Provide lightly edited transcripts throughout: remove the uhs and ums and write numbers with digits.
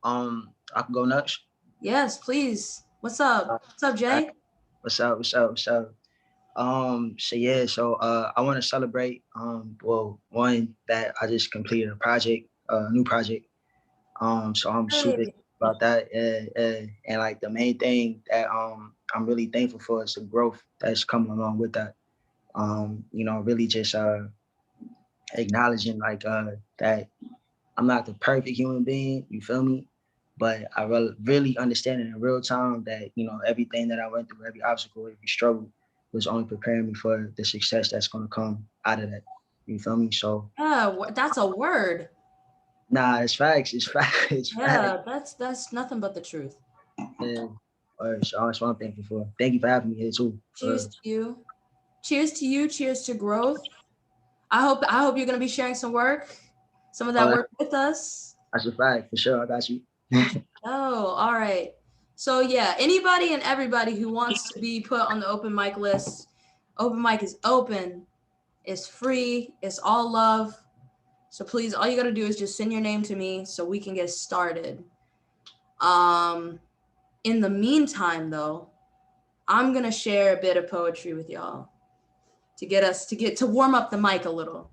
I can go next. Yes, please. What's up? What's up, Jay? What's up? What's up? What's up? So yeah, so I want to celebrate well, one that I just completed a project, new project. So I'm super Hey. excited about that. And like the main thing that I'm really thankful for is the growth that's coming along with that. Really just acknowledging like that I'm not the perfect human being, you feel me? But I really understanding in real time that, everything that I went through, every obstacle, every struggle was only preparing me for the success that's going to come out of that. You feel me? So, That's a word. nah, it's facts. It's facts. It's facts. Yeah, that's nothing but the truth. Yeah. All right, so that's what I'm thankful for. Thank you for having me here too. Cheers to you. Cheers to you. Cheers to growth. I hope you're gonna be sharing some work, some of that Oh, work with us. that's a fact for sure. I got you. Oh, all right. So yeah, anybody and everybody who wants to be put on the open mic list, open mic is open. It's free. It's all love. So please, all you gotta do is just send your name to me so we can get started. Um, in the meantime, though, I'm gonna share a bit of poetry with y'all to warm up the mic a little.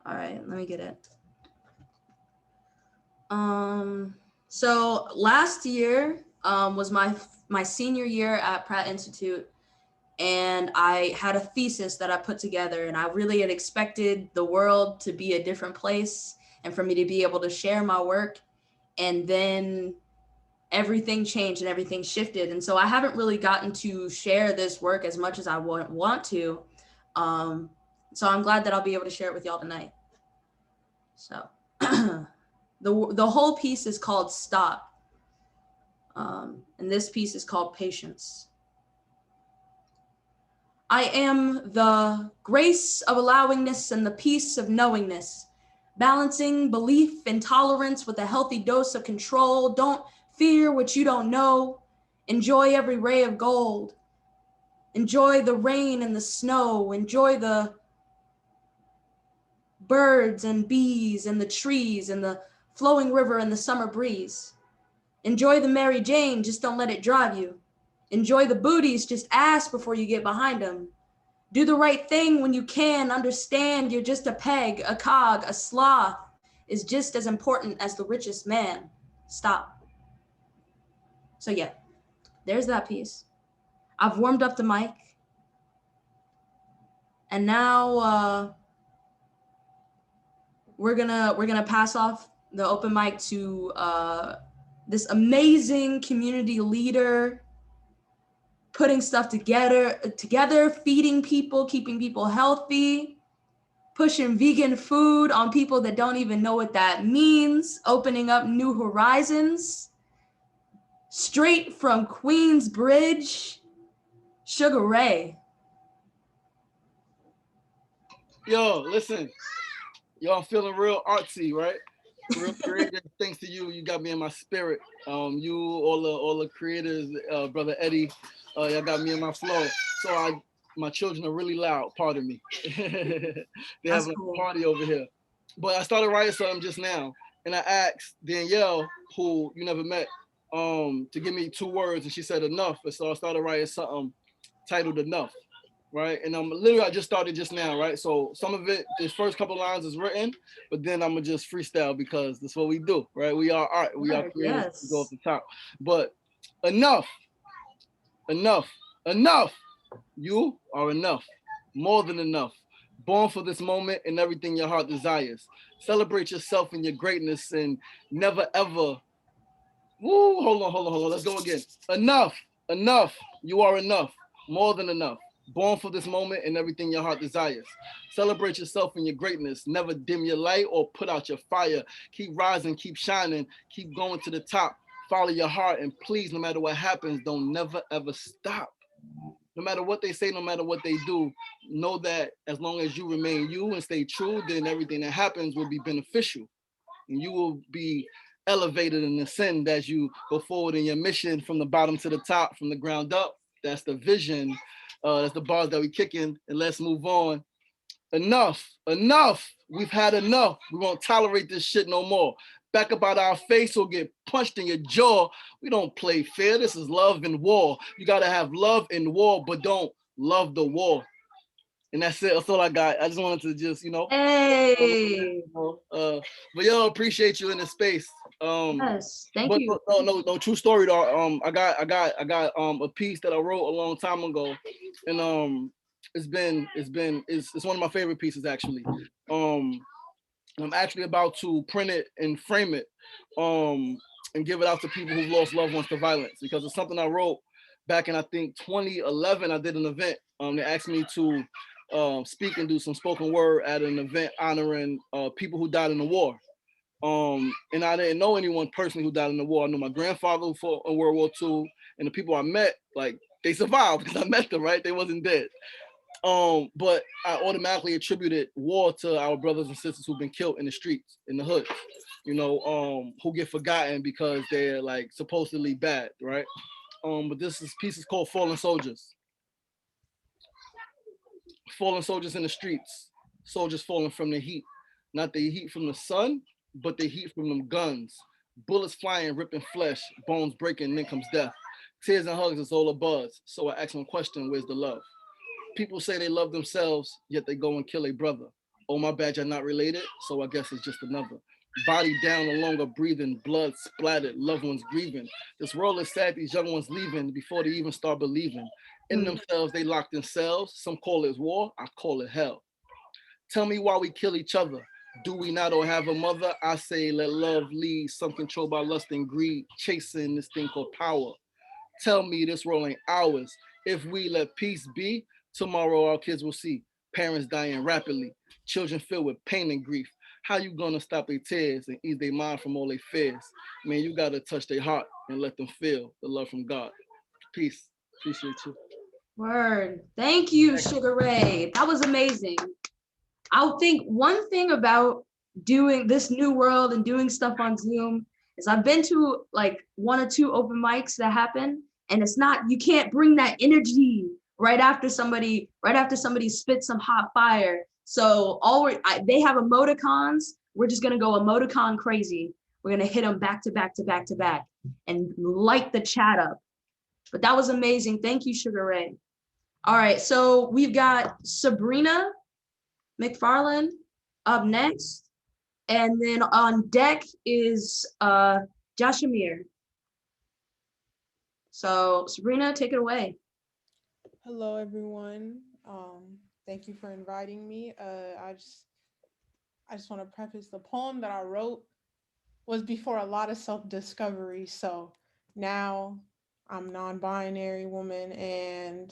All right, let me get it. So last year was my senior year at Pratt Institute, and I had a thesis that I put together, and I really had expected the world to be a different place and for me to be able to share my work. And then everything changed and everything shifted. And so I haven't really gotten to share this work as much as I want to. So I'm glad that I'll be able to share it with y'all tonight. So the whole piece is called Stop. And this piece is called Patience. I am the grace of allowingness and the peace of knowingness, balancing belief and tolerance with a healthy dose of control. Don't fear what you don't know. Enjoy every ray of gold. Enjoy the rain and the snow. Enjoy the birds and bees and the trees and the flowing river and the summer breeze. Enjoy the Mary Jane, just don't let it drive you. Enjoy the booties, just ask before you get behind them. Do the right thing when you can. Understand you're just a peg, a cog, a sloth is just as important as the richest man. Stop. So yeah, there's that piece. I've warmed up the mic. And now we're gonna pass off the open mic to this amazing community leader, putting stuff together, feeding people, keeping people healthy, pushing vegan food on people that don't even know what that means, opening up new horizons. Straight from Queensbridge, Sugar Ray. Yo, listen. Yo, I'm feeling real artsy, right? Real creative. Thanks to you, you got me in my spirit. You, all the creators, brother Eddie, y'all got me in my flow. So my children are really loud. Pardon me. They're That's having cool. a party over here. But I started writing something just now, and I asked Danielle, who you never met, to give me 2 words, and she said enough. And so I started writing something titled Enough. Right, and literally I just started just now, right? So some of it, the first couple lines is written, but then I'm gonna just freestyle because that's what we do, right? We are art, we are creators. Yes. We go off the top. But enough, enough, enough. You are enough, more than enough. Born for this moment and everything your heart desires. Celebrate yourself and your greatness and never ever. Woo! Hold on. Let's go again. Enough, enough. You are enough, more than enough. Born for this moment and everything your heart desires. Celebrate yourself and your greatness. Never dim your light or put out your fire. Keep rising, keep shining, keep going to the top. Follow your heart, and please, no matter what happens, don't never ever stop. No matter what they say, no matter what they do, know that as long as you remain you and stay true, then everything that happens will be beneficial. And you will be elevated and ascend as you go forward in your mission from the bottom to the top, from the ground up. That's the vision. That's the bars that we kicking. And let's move on Enough. We've had enough. We won't tolerate this shit no more. Back about our face or get punched in your jaw. We don't play fair. This is love and war. You gotta have love in war, but don't love the war. And that's it. That's all I got. I just wanted to just, Hey. But yo, appreciate you in the space. Yes, thank But you. no, true story though. I got a piece that I wrote a long time ago, and it's one of my favorite pieces actually. I'm actually about to print it and frame it, and give it out to people who've lost loved ones to violence, because it's something I wrote back in, I think, 2011. I did an event. They asked me to speak and do some spoken word at an event honoring people who died in the war. And I didn't know anyone personally who died in the war. I knew my grandfather who fought in World War II, and the people I met, like, they survived because I met them, right? They wasn't dead. But I automatically attributed war to our brothers and sisters who've been killed in the streets, in the hood, who get forgotten because they're like supposedly bad, right? But piece is called Fallen Soldiers. Fallen soldiers in the streets, soldiers falling from the heat, not the heat from the sun, but the heat from them guns. Bullets flying, ripping flesh, bones breaking, then comes death. Tears and hugs, it's all a buzz. So I ask one question, where's the love? People say they love themselves, yet they go and kill a brother. Oh, my bad, you're not related, so I guess it's just another. Body down, no longer breathing, blood splattered, loved ones grieving. This world is sad, these young ones leaving before they even start believing. In themselves, they locked themselves. Some call it war, I call it hell. Tell me why we kill each other. Do we not all have a mother? I say let love lead, some controlled by lust and greed, chasing this thing called power. Tell me this world ain't ours. If we let peace be, tomorrow our kids will see parents dying rapidly, children filled with pain and grief. How you gonna stop their tears and ease their mind from all their fears? Man, you gotta touch their heart and let them feel the love from God. Peace. Appreciate you. Word. Thank you, Sugar Ray. That was amazing. I think one thing about doing this new world and doing stuff on Zoom is I've been to like 1 or 2 open mics that happen, and it's not, you can't bring that energy right after somebody spits some hot fire. So they have emoticons. We're just gonna go emoticon crazy. We're gonna hit them back to back to back to back and light the chat up. But that was amazing. Thank you, Sugar Ray. All right, so we've got Sabrina McFarland up next. And then on deck is Jashamir. So Sabrina, take it away. Hello, everyone. Thank you for inviting me. I just want to preface the poem that I wrote was before a lot of self-discovery. So now I'm non-binary woman and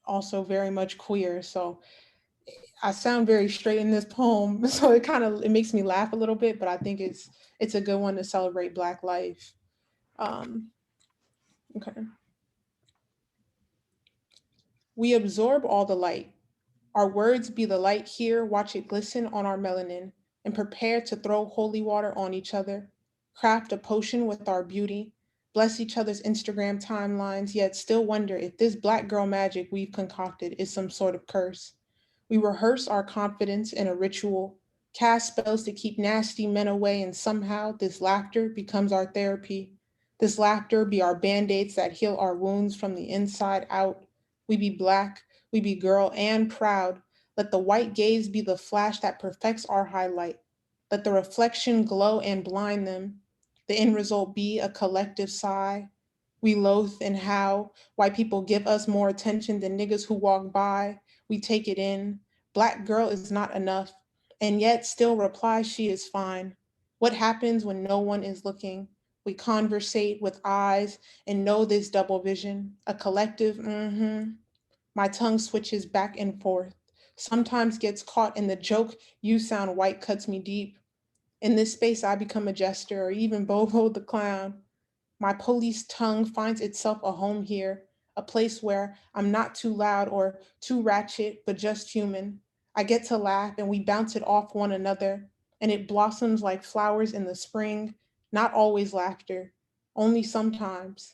also very much queer. So I sound very straight in this poem. So it makes me laugh a little bit, but I think it's a good one to celebrate Black life. Um, okay. We absorb all the light. Our words be the light here, watch it glisten on our melanin, and prepare to throw holy water on each other, craft a potion with our beauty, bless each other's Instagram timelines, yet still wonder if this Black girl magic we've concocted is some sort of curse. We rehearse our confidence in a ritual, cast spells to keep nasty men away, and somehow this laughter becomes our therapy. This laughter be our band-aids that heal our wounds from the inside out. We be Black, we be girl and proud. Let the white gaze be the flash that perfects our highlight. Let the reflection glow and blind them. The end result be a collective sigh. We loathe and how white people give us more attention than niggas who walk by. We take it in. Black girl is not enough, and yet still reply she is fine. What happens when no one is looking? We conversate with eyes and know this double vision, a collective My tongue switches back and forth, sometimes gets caught in the joke, you sound white cuts me deep. In this space, I become a jester or even Bobo the clown. My police tongue finds itself a home here, a place where I'm not too loud or too ratchet, but just human. I get to laugh and we bounce it off one another, and it blossoms like flowers in the spring, not always laughter, only sometimes.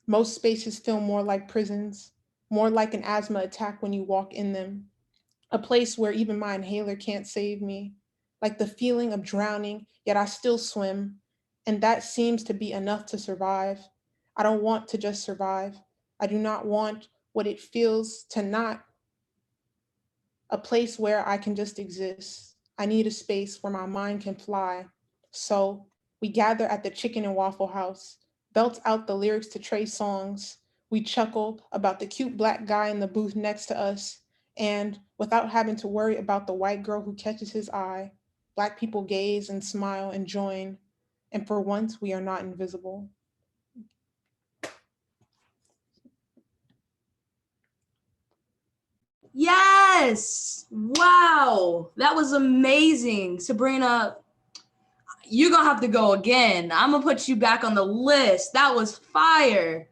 Most spaces feel more like prisons, more like an asthma attack when you walk in them. a place where even my inhaler can't save me, like the feeling of drowning, yet I still swim, and that seems to be enough to survive. I don't want to just survive. I do not want what it feels to not a place where I can just exist. I need a space where my mind can fly. So we gather at the Chicken and Waffle House, belt out the lyrics to Trey songs. We chuckle about the cute black guy in the booth next to us. And without having to worry about the white girl who catches his eye, Black people gaze and smile and join. And for once, we are not invisible. Yes. Wow. That was amazing. Sabrina, you're going to have to go again. I'm going to put you back on the list. That was fire.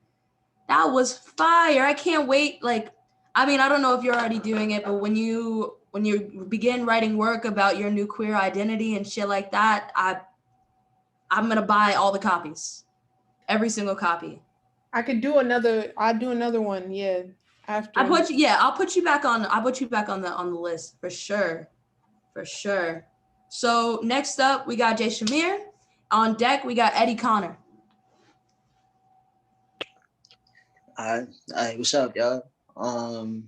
That was fire. I can't wait. Like, I mean, I don't know if you're already doing it, but when you begin writing work about your new queer identity and shit like that, I'm going to buy all the copies. Every single copy. I'll do another one, yeah. After I'll put you back on the list for sure. For sure. So next up we got Jay Shamir. On deck we got Eddie Connor. All right, what's up, y'all? I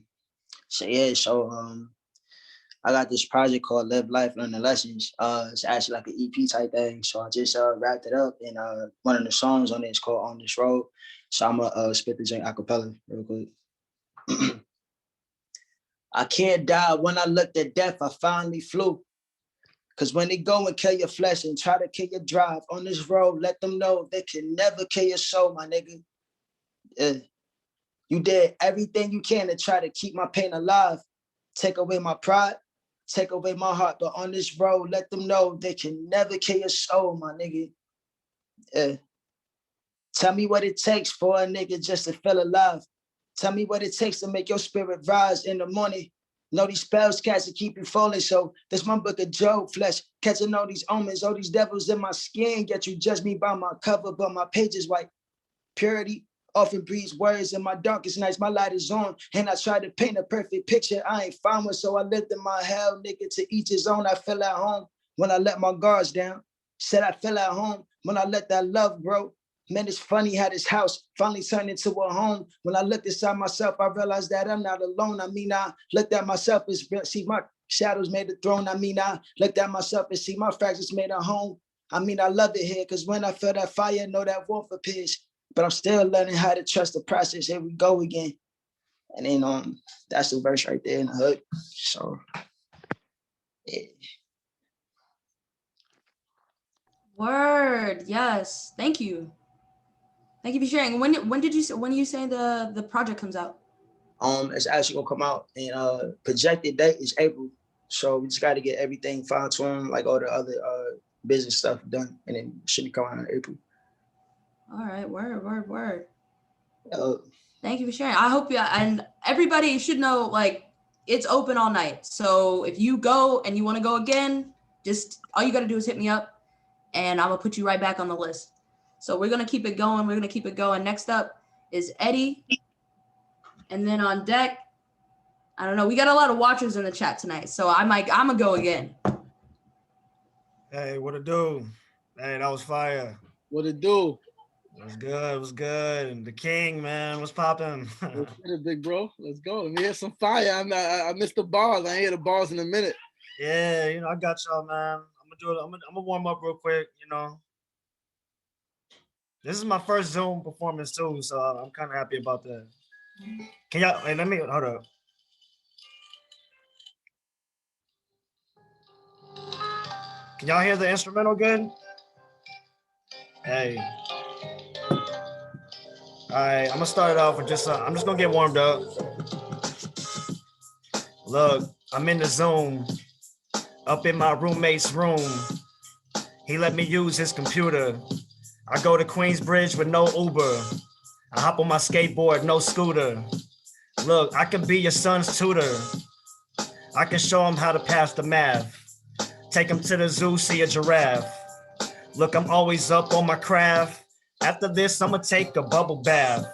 got this project called Live Life, Learn the Lessons. It's actually like an EP type thing. So I just wrapped it up, and one of the songs on it is called On This Road. So I'm gonna spit the joint a cappella real quick. I can't die. When I looked at death, I finally flew. Cause when they go and kill your flesh and try to kill your drive on this road, let them know they can never kill your soul, my nigga. You did everything you can to try to keep my pain alive. Take away my pride, take away my heart. But on this road, let them know they can never kill your soul, my nigga. Tell me what it takes for a nigga just to feel alive. Tell me what it takes to make your spirit rise in the morning. Know these spells catch to keep you falling. So this my book of Job flesh, catching all these omens, all these devils in my skin. Yet you judge me by my cover, but my page is white. Purity often breeds words in my darkest nights. My light is on, and I try to paint a perfect picture. I ain't found one, so I lived in my hell, nigga. To each his own. I feel at home when I let my guards down. Said I feel at home when I let that love grow. Man, it's funny how this house finally turned into a home. When I looked inside myself, I realized that I'm not alone. I mean, I looked at myself and see my shadows made a throne. I mean, I looked at myself and see my fractures made a home. I mean, I love it here because when I feel that fire, I know that warmth appears. But I'm still learning how to trust the process. Here we go again. And then that's the verse right there in the hook. So, yeah. Word. Yes. Thank you. Thank you for sharing. When you say the project comes out? It's actually gonna come out, and projected date is April. So we just got to get everything fine-tuned, like all the other business stuff done, and then it should be coming out in April. All right, word. Uh, Thank you for sharing. I hope and everybody should know, like, it's open all night. So if you go and you want to go again, just all you got to do is hit me up, and I'm gonna put you right back on the list. So we're gonna keep it going. Next up is Eddie, and then on deck, I don't know. We got a lot of watchers in the chat tonight, so I'm gonna go again. Hey, what it do? Hey, that was fire. What it do? It was good. And the king, man, what's popping? Let's get it, big bro. Let's go. Let me hear some fire. I missed the bars. I ain't hear the bars in a minute. Yeah, I got y'all, man. I'm gonna warm up real quick, This is my first Zoom performance too, so I'm kind of happy about that. Can y'all, hey, let me, hold up. Can y'all hear the instrumental good? Hey. All right, I'm gonna start it off with I'm just gonna get warmed up. Look, I'm in the Zoom, up in my roommate's room. He let me use his computer. I go to Queensbridge with no Uber. I hop on my skateboard, no scooter. Look, I can be your son's tutor. I can show him how to pass the math. Take him to the zoo, see a giraffe. Look, I'm always up on my craft. After this, I'ma take a bubble bath.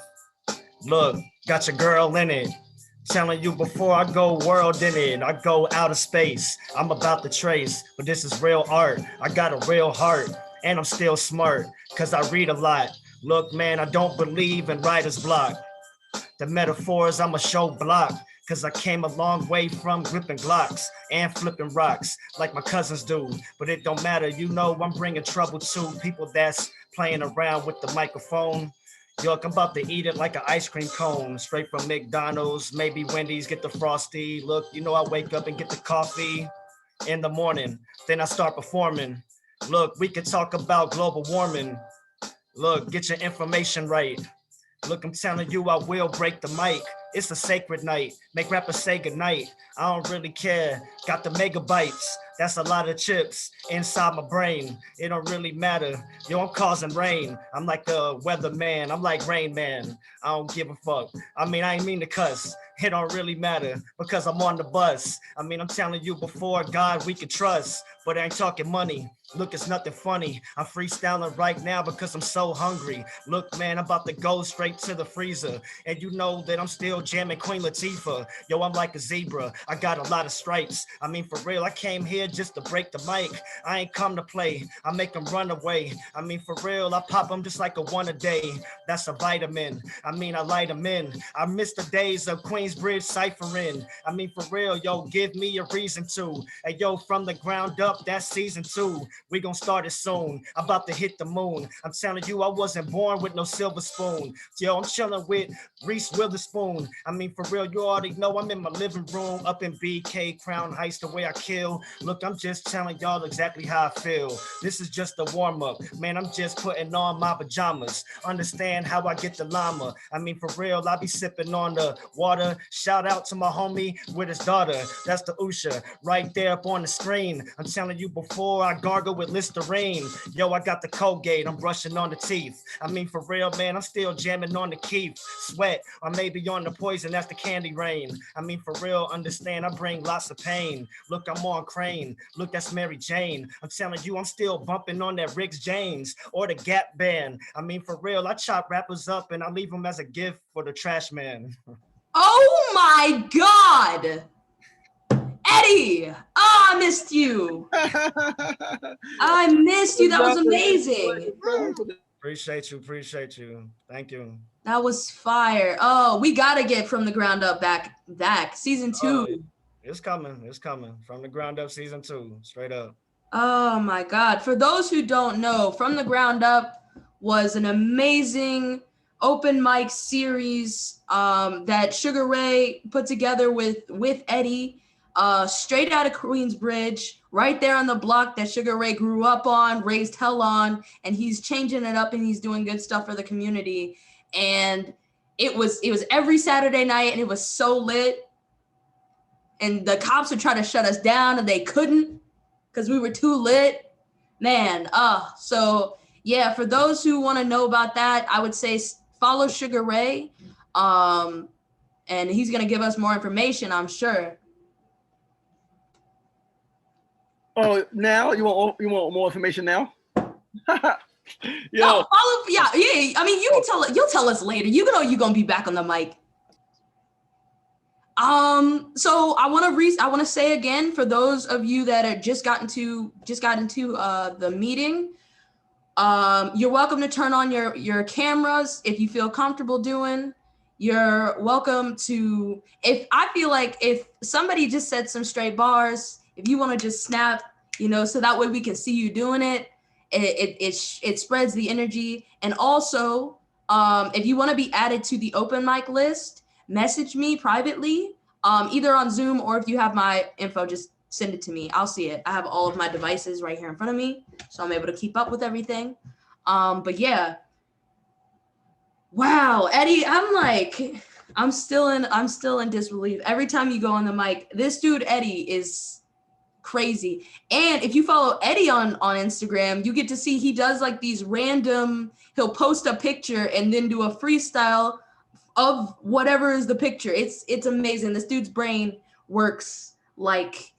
Look, got your girl in it. Telling you before I go world in it, I go out of space. I'm about to trace, but this is real art. I got a real heart, and I'm still smart, cause I read a lot. Look, man, I don't believe in writer's block. The metaphors I'ma show block, cause I came a long way from gripping Glocks and flipping rocks like my cousins do. But it don't matter, you know I'm bringing trouble to people that's playing around with the microphone. Yo, I'm about to eat it like an ice cream cone, straight from McDonald's, maybe Wendy's, get the Frosty. Look, you know I wake up and get the coffee in the morning, then I start performing. Look, we could talk about global warming. Look, get your information right. Look, I'm telling you, I will break the mic. It's a sacred night. Make rappers say goodnight. I don't really care. Got the megabytes. That's a lot of chips inside my brain. It don't really matter. Yo, I'm causing rain. I'm like the weatherman. I'm like Rain Man. I don't give a fuck. I mean, I ain't mean to cuss. It don't really matter because I'm on the bus. I mean, I'm telling you, before God we can trust, but I ain't talking money. Look, it's nothing funny. I'm freestyling right now because I'm so hungry. Look, man, I'm about to go straight to the freezer. And you know that I'm still jamming Queen Latifah. Yo, I'm like a zebra. I got a lot of stripes. I mean, for real, I came here just to break the mic. I ain't come to play. I make them run away. I mean, for real, I pop them just like a one a day. That's a vitamin. I mean, I light them in. I miss the days of Queensbridge ciphering. I mean, for real, yo, give me a reason to. Hey, yo, from the ground up, that's season 2. We gonna start it soon. I'm about to hit the moon. I'm telling you, I wasn't born with no silver spoon. Yo, I'm chilling with Reese Witherspoon. I mean, for real, you already know I'm in my living room up in BK Crown Heights, the way I kill. Look, I'm just telling y'all exactly how I feel. This is just a warm up. Man, I'm just putting on my pajamas. Understand how I get the llama. I mean, for real, I be sipping on the water. Shout out to my homie with his daughter. That's the Usha right there up on the screen. I'm telling you, before I gargle with Listerine, yo, I got the Colgate, I'm brushing on the teeth. I mean, for real, man, I'm still jamming on the Keith Sweat, or maybe on the Poison, that's the Candy Rain. I mean, for real, understand, I bring lots of pain. Look, I'm on Crane. Look, that's Mary Jane. I'm telling you, I'm still bumping on that Rick James or the Gap Band. I mean, for real, I chop rappers up and I leave them as a gift for the trash man. Oh my God. Eddie, oh, I missed you. I missed you. That was amazing. Appreciate you. Thank you. That was fire. Oh, we gotta get From the Ground Up back. Season 2. It's coming. From the Ground Up season 2, straight up. Oh my God. For those who don't know, From the Ground Up was an amazing open mic series that Sugar Ray put together with Eddie. Straight out of Queensbridge, right there on the block that Sugar Ray grew up on, raised hell on, and he's changing it up and he's doing good stuff for the community. And it was every Saturday night and it was so lit. And the cops would try to shut us down and they couldn't because we were too lit. Man, so yeah, for those who want to know about that, I would say follow Sugar Ray. And he's gonna give us more information, I'm sure. Oh, now you want more information now? Yo, follow, yeah. I mean, you'll tell us later. You know you're gonna be back on the mic. So I want to say again, for those of you that are just got into the meeting, you're welcome to turn on your cameras if you feel comfortable doing. You're welcome to, if somebody just said some straight bars, if you want to just snap, so that way we can see you doing it. It spreads the energy. And also, if you want to be added to the open mic list, message me privately, either on Zoom, or if you have my info, just send it to me. I'll see it. I have all of my devices right here in front of me, so I'm able to keep up with everything. But yeah. Wow, Eddie, I'm still in disbelief. Every time you go on the mic, this dude, Eddie, is crazy. And if you follow Eddie on Instagram, you get to see he does like these random, he'll post a picture and then do a freestyle of whatever is the picture. It's amazing. This dude's brain works like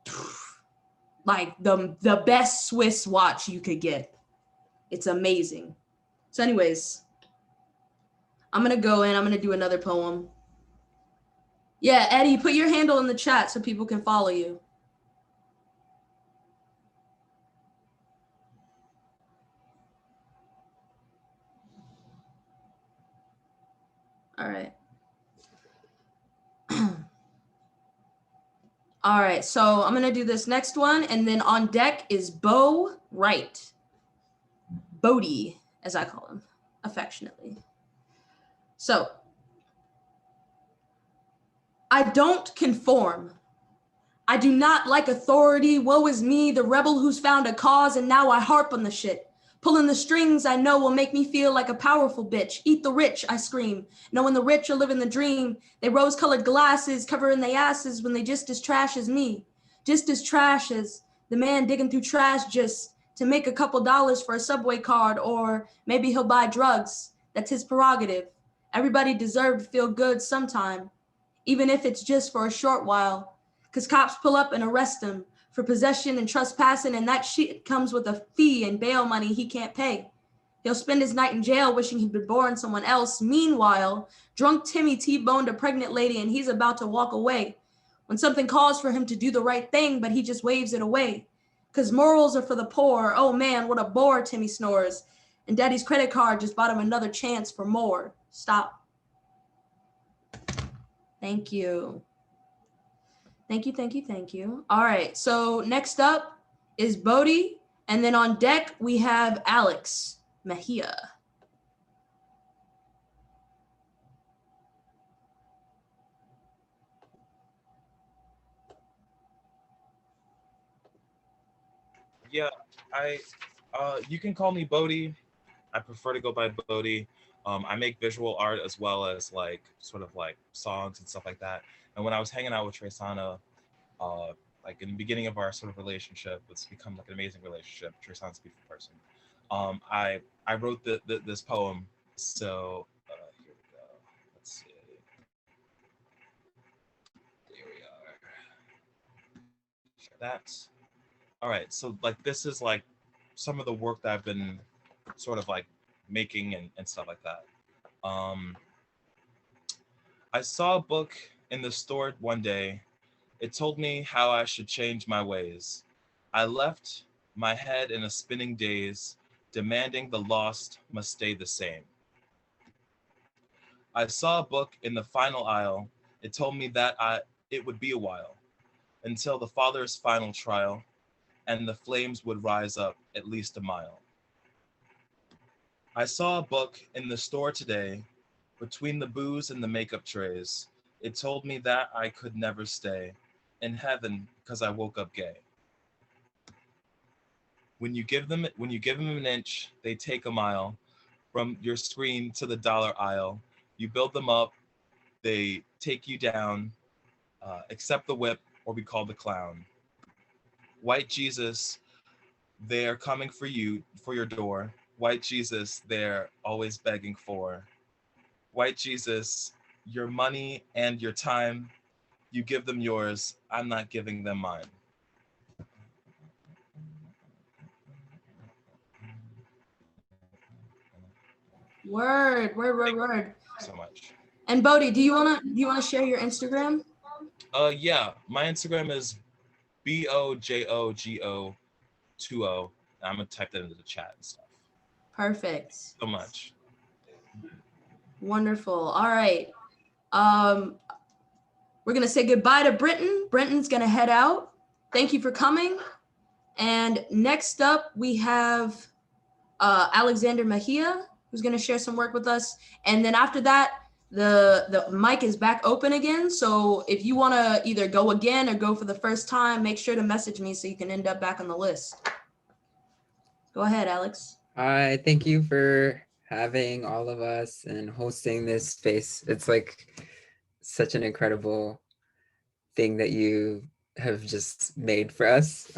the best Swiss watch you could get. It's amazing. So anyways, I'm gonna go in, I'm gonna do another poem. Yeah, Eddie, put your handle in the chat so people can follow you. All right. All right, so I'm gonna do this next one, and then on deck is Bo Wright. Bodie, as I call him affectionately. So, I don't conform. I do not like authority. Woe is me, the rebel who's found a cause, and now I harp on the shit. Pulling the strings I know will make me feel like a powerful bitch. Eat the rich, I scream. Knowing the rich are living the dream. They rose-colored glasses covering their asses when they just as trash as me. Just as trash as the man digging through trash just to make a couple dollars for a subway card, or maybe he'll buy drugs. That's his prerogative. Everybody deserves to feel good sometime, even if it's just for a short while. Because cops pull up and arrest him for possession and trespassing, and that shit comes with a fee and bail money he can't pay. He'll spend his night in jail wishing he'd been born someone else. Meanwhile, drunk Timmy T-boned a pregnant lady and he's about to walk away when something calls for him to do the right thing, but he just waves it away. Because morals are for the poor. Oh man, what a bore, Timmy snores. And daddy's credit card just bought him another chance for more. Stop. Thank you. Thank you, thank you, thank you. All right, so next up is Bodie, and then on deck we have Alex Mejia. Yeah, you can call me Bodie. I prefer to go by Bodie. I make visual art as well as like sort of like songs and stuff like that. And when I was hanging out with Trasonia, like in the beginning of our sort of relationship, it's become like an amazing relationship. Trasonia's a beautiful person. I wrote this poem. So here we go. Let's see. Here we are. Share that. All right. So like this is like some of the work that I've been sort of like making and stuff like that. I saw a book in the store one day. It told me how I should change my ways. I left my head in a spinning daze, demanding the lost must stay the same. I saw a book in the final aisle. It told me that it would be a while until the Father's final trial, and the flames would rise up at least a mile. I saw a book in the store today, between the booze and the makeup trays. It told me that I could never stay in heaven because I woke up gay. When you give them an inch, they take a mile. From your screen to the dollar aisle, you build them up, they take you down. Accept the whip or be called the clown. White Jesus, they are coming for you, for your door. White Jesus, they're always begging for. White Jesus, your money and your time, you give them yours, I'm not giving them mine. Word. Thank you so much. And Bodie, do you wanna share your Instagram? Yeah, my Instagram is BOJOGO20. I'm gonna type that into the chat and stuff. Perfect. So much. Wonderful. All right. We're gonna say goodbye to Brenton. Brenton's gonna head out. Thank you for coming. And next up we have Alexander Mejia, who's gonna share some work with us. And then after that, the mic is back open again. So if you wanna either go again or go for the first time, make sure to message me so you can end up back on the list. Go ahead, Alex. Hi, thank you for having all of us and hosting this space. It's like such an incredible thing that you have just made for us.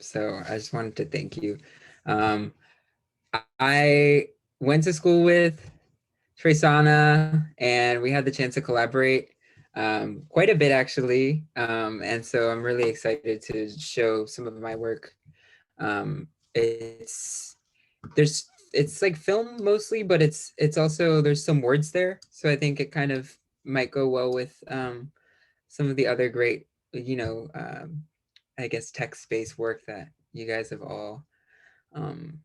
So I just wanted to thank you. I went to school with Trasonia and we had the chance to collaborate quite a bit actually. And so I'm really excited to show some of my work. It's like film mostly, but it's also, there's some words there. So I think it kind of might go well with some of the other great, you know, I guess text-based work that you guys have all been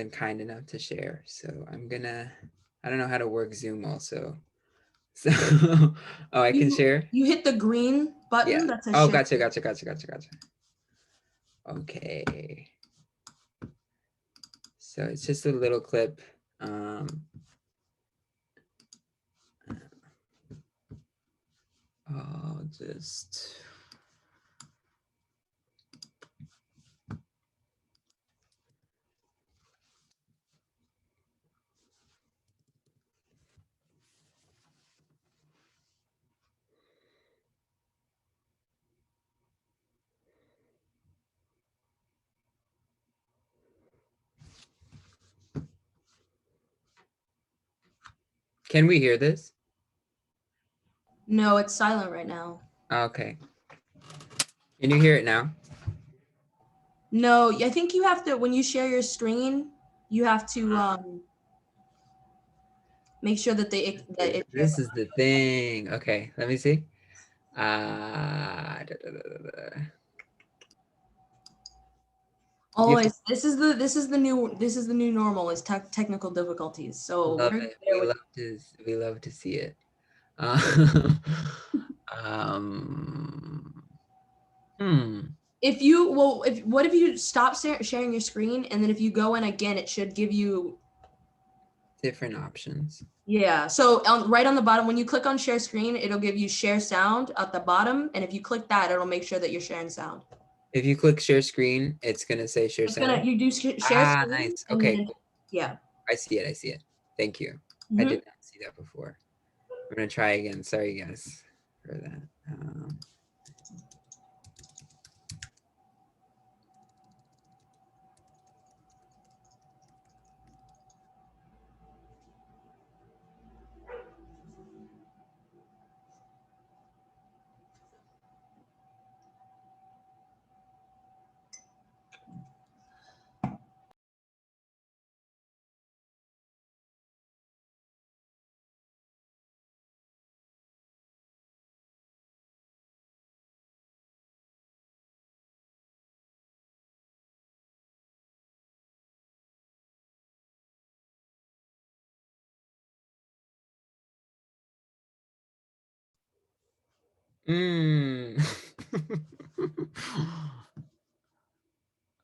kind enough to share. So I don't know how to work Zoom also. So, oh, I can share? You hit the green button. Yeah. That says Oh, share. gotcha. Okay. So it's just a little clip. I'll just. Can we hear this? No, it's silent right now. Okay. Can you hear it now? No, I think you have to, when you share your screen, you have to make sure that This is the thing. Okay, let me see. Always. This is the new normal is technical difficulties. So Love it. We love to see it. What if you stop sharing your screen, and then if you go in again, it should give you different options. Yeah. So right on the bottom, when you click on share screen, it'll give you share sound at the bottom, and if you click that, it'll make sure that you're sharing sound. If you click share screen, it's gonna say share sound. You do share screen. Nice. Okay. Cool. Yeah. I see it. Thank you. I did not see that before. I'm gonna try again. Sorry guys for that.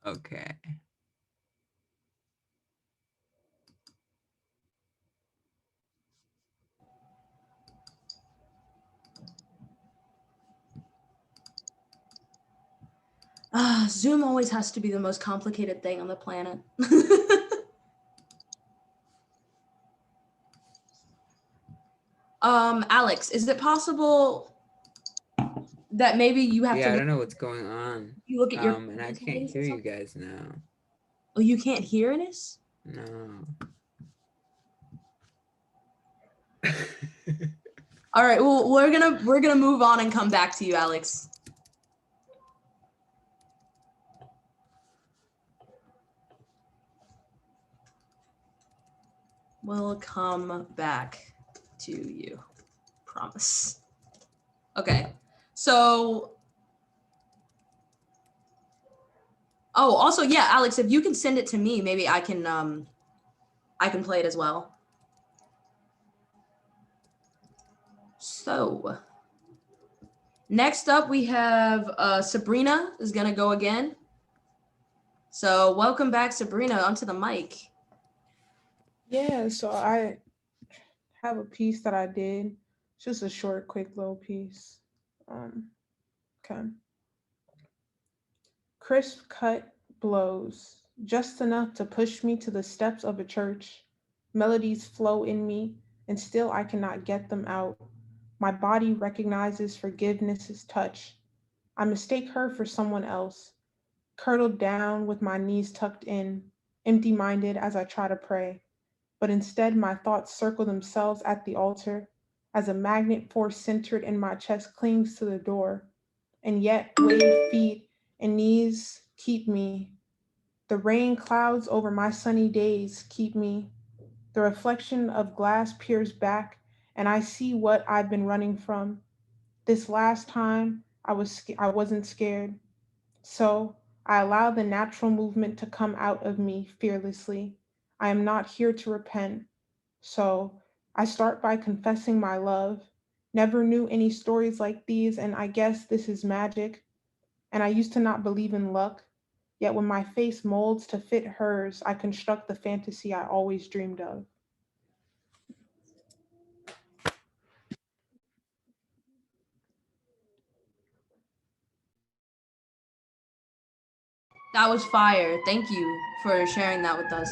Okay. Zoom always has to be the most complicated thing on the planet. Alex, is it possible that maybe you have to? Yeah, I don't know what's going on. You look at your and I can't hear you guys now. Oh, you can't hear us? No. All right. Well, we're gonna move on and come back to you, Alex. We'll come back to you. Promise. Okay. So. Oh, also, yeah, Alex, if you can send it to me, maybe I can play it as well. So, next up we have Sabrina is gonna go again. So, welcome back, Sabrina, onto the mic. Yeah, so I have a piece that I did, just a short, quick little piece. Okay. Crisp cut blows, just enough to push me to the steps of a church. Melodies flow in me, and still I cannot get them out. My body recognizes forgiveness's touch. I mistake her for someone else, curdled down with my knees tucked in, empty-minded as I try to pray. But instead my thoughts circle themselves at the altar, as a magnet force centered in my chest clings to the door. And yet wave feet and knees keep me. The rain clouds over my sunny days keep me. The reflection of glass peers back, and I see what I've been running from. This last time, I wasn't scared. So I allow the natural movement to come out of me fearlessly. I am not here to repent. So I start by confessing my love. Never knew any stories like these, and I guess this is magic. And I used to not believe in luck. Yet when my face molds to fit hers, I construct the fantasy I always dreamed of. That was fire. Thank you for sharing that with us.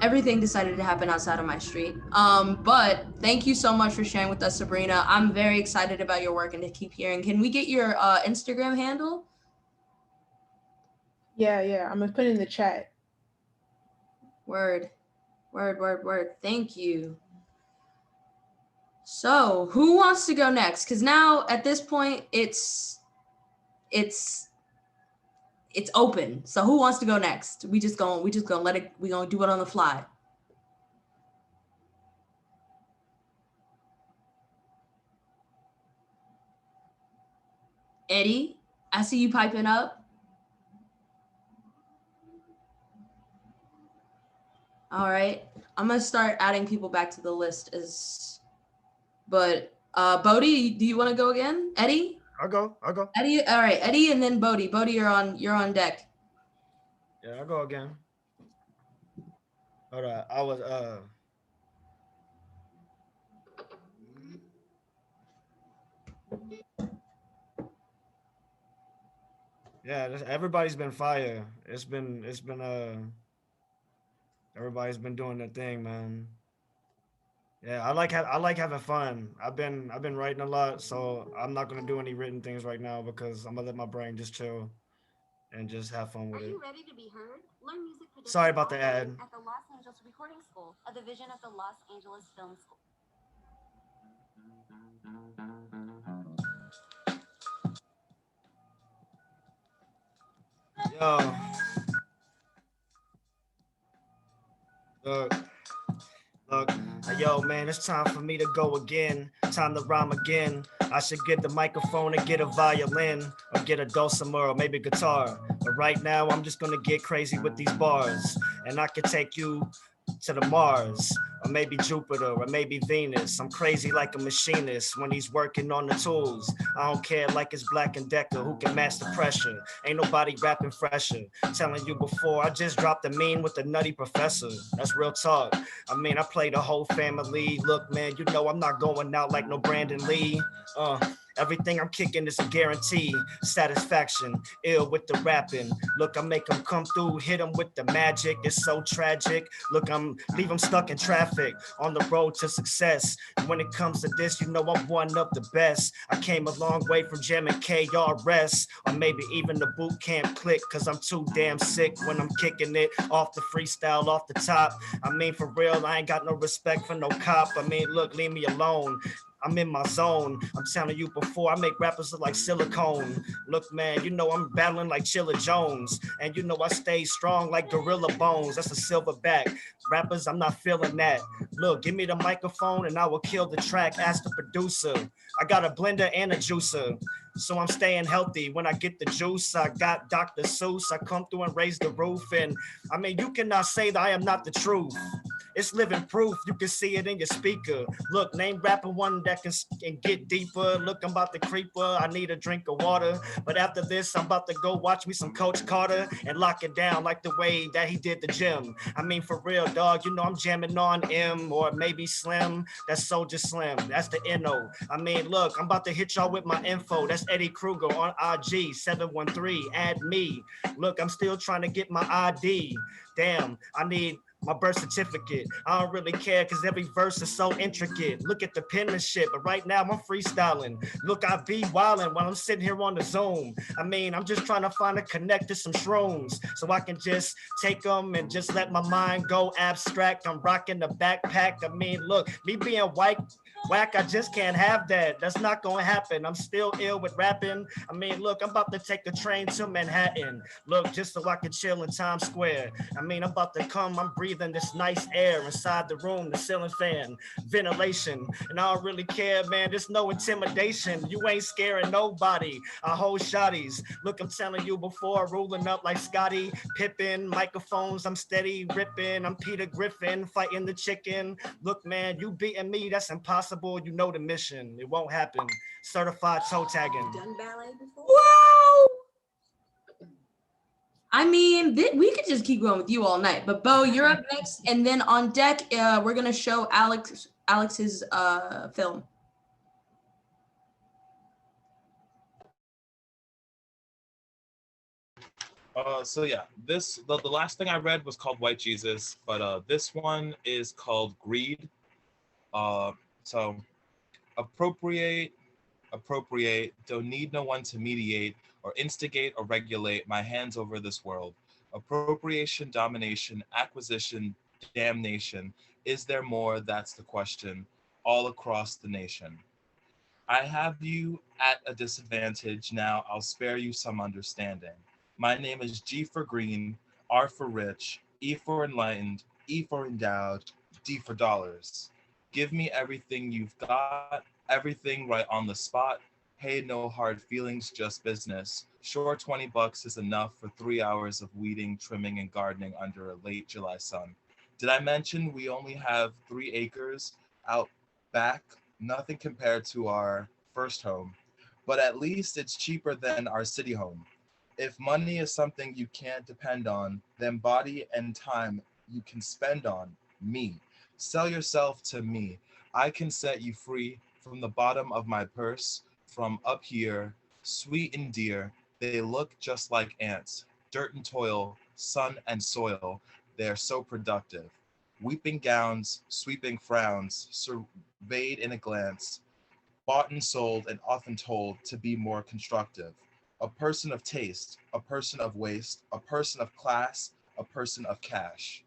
Everything decided to happen outside of my street. But thank you so much for sharing with us, Sabrina. I'm very excited about your work and to keep hearing. Can we get your Instagram handle? Yeah, I'm gonna put it in the chat. Word. Thank you. So who wants to go next? Because now at this point it's open. So who wants to go next? We just gonna let it. We gonna do it on the fly. Eddie, I see you piping up. All right, I'm gonna start adding people back to the list but Bodhi, do you want to go again? Eddie? I'll go. Eddie, all right, Eddie and then Bodhi. Bodhi, you're on deck. Yeah, I'll go again. Hold on. I was yeah, everybody's been fire. It's been everybody's been doing their thing, man. Yeah, I like having fun. I've been writing a lot, so I'm not gonna do any written things right now because I'm gonna let my brain just chill and just have fun with it. Are you ready to be heard? Learn music production Sorry about the ad. at the Los Angeles Recording School, a division of the Los Angeles Film School. Yo. Look, yo, man, it's time for me to go again. Time to rhyme again. I should get the microphone and get a violin, or get a dulcimer, or maybe guitar. But right now, I'm just gonna get crazy with these bars, and I can take you to the Mars, or maybe Jupiter, or maybe Venus. I'm crazy like a machinist when he's working on the tools. I don't care like it's Black and Decker who can match the pressure. Ain't nobody rapping fresher. Telling you before, I just dropped a mean with the nutty professor. That's real talk. I mean, I play the whole family. Look, man, you know I'm not going out like no Brandon Lee. Everything I'm kicking is a guarantee. Satisfaction, ill with the rapping. Look, I make them come through, hit them with the magic. It's so tragic. Look, leave them stuck in traffic on the road to success. When it comes to this, you know I'm one of the best. I came a long way from jamming KRS, or maybe even the boot camp click, cause I'm too damn sick when I'm kicking it off the freestyle, off the top. I mean, for real, I ain't got no respect for no cop. I mean, look, leave me alone. I'm in my zone. I'm telling you before, I make rappers look like silicone. Look, man, you know I'm battling like Chilla Jones. And you know I stay strong like Gorilla Bones. That's a silverback. Rappers, I'm not feeling that. Look, give me the microphone and I will kill the track. Ask the producer. I got a blender and a juicer, so I'm staying healthy. When I get the juice, I got Dr. Seuss. I come through and raise the roof. And I mean, you cannot say that I am not the truth. It's living proof, you can see it in your speaker. Look, name rapper one that can get deeper. Look, I'm about to creeper, I need a drink of water. But after this, I'm about to go watch me some Coach Carter and lock it down like the way that he did the gym. I mean, for real, dog, you know I'm jamming on M or maybe Slim. That's Soldier Slim, that's the N.O. I mean, look, I'm about to hit y'all with my info. That's Eddie Kruger on IG, 713, add me. Look, I'm still trying to get my ID. Damn, I need my birth certificate. I don't really care because every verse is so intricate. Look at the penmanship, but right now I'm freestyling. Look, I be wildin' while I'm sitting here on the Zoom. I mean, I'm just trying to find a connect to some shrooms so I can just take them and just let my mind go abstract. I'm rocking the backpack. I mean, look, me being white, Whack, I just can't have that. That's not gonna happen. I'm still ill with rapping. I mean, look, I'm about to take a train to Manhattan. Look, just so I can chill in Times Square. I mean, I'm about to come, I'm breathing this nice air inside the room, the ceiling fan, ventilation. And I don't really care, man. There's no intimidation. You ain't scaring nobody. I hold shotties. Look, I'm telling you before, rolling up like Scotty Pippen, microphones, I'm steady ripping. I'm Peter Griffin, fighting the chicken. Look, man, you beating me, that's impossible. You know the mission. It won't happen. Certified toe tagging. Done ballet before? Wow. I mean, we could just keep going with you all night, but Bo, you're up next. And then on deck, we're going to show Alex's film. So yeah, the last thing I read was called White Jesus, but this one is called Greed. So appropriate, don't need no one to mediate or instigate or regulate my hands over this world. Appropriation, domination, acquisition, damnation. Is there more? That's the question, all across the nation. I have you at a disadvantage now, I'll spare you some understanding. My name is G for green, R for rich, E for enlightened, E for endowed, D for dollars. Give me everything you've got, everything right on the spot. Hey, no hard feelings, just business. Sure, $20 is enough for 3 hours of weeding, trimming, and gardening under a late July sun. Did I mention we only have 3 acres out back? Nothing compared to our first home, but at least it's cheaper than our city home. If money is something you can't depend on, then body and time you can spend on me. Sell yourself to me. I can set you free from the bottom of my purse, from up here, sweet and dear. They look just like ants, dirt and toil, sun and soil. They are so productive. Weeping gowns, sweeping frowns, surveyed in a glance, bought and sold and often told to be more constructive. A person of taste, a person of waste, a person of class, a person of cash.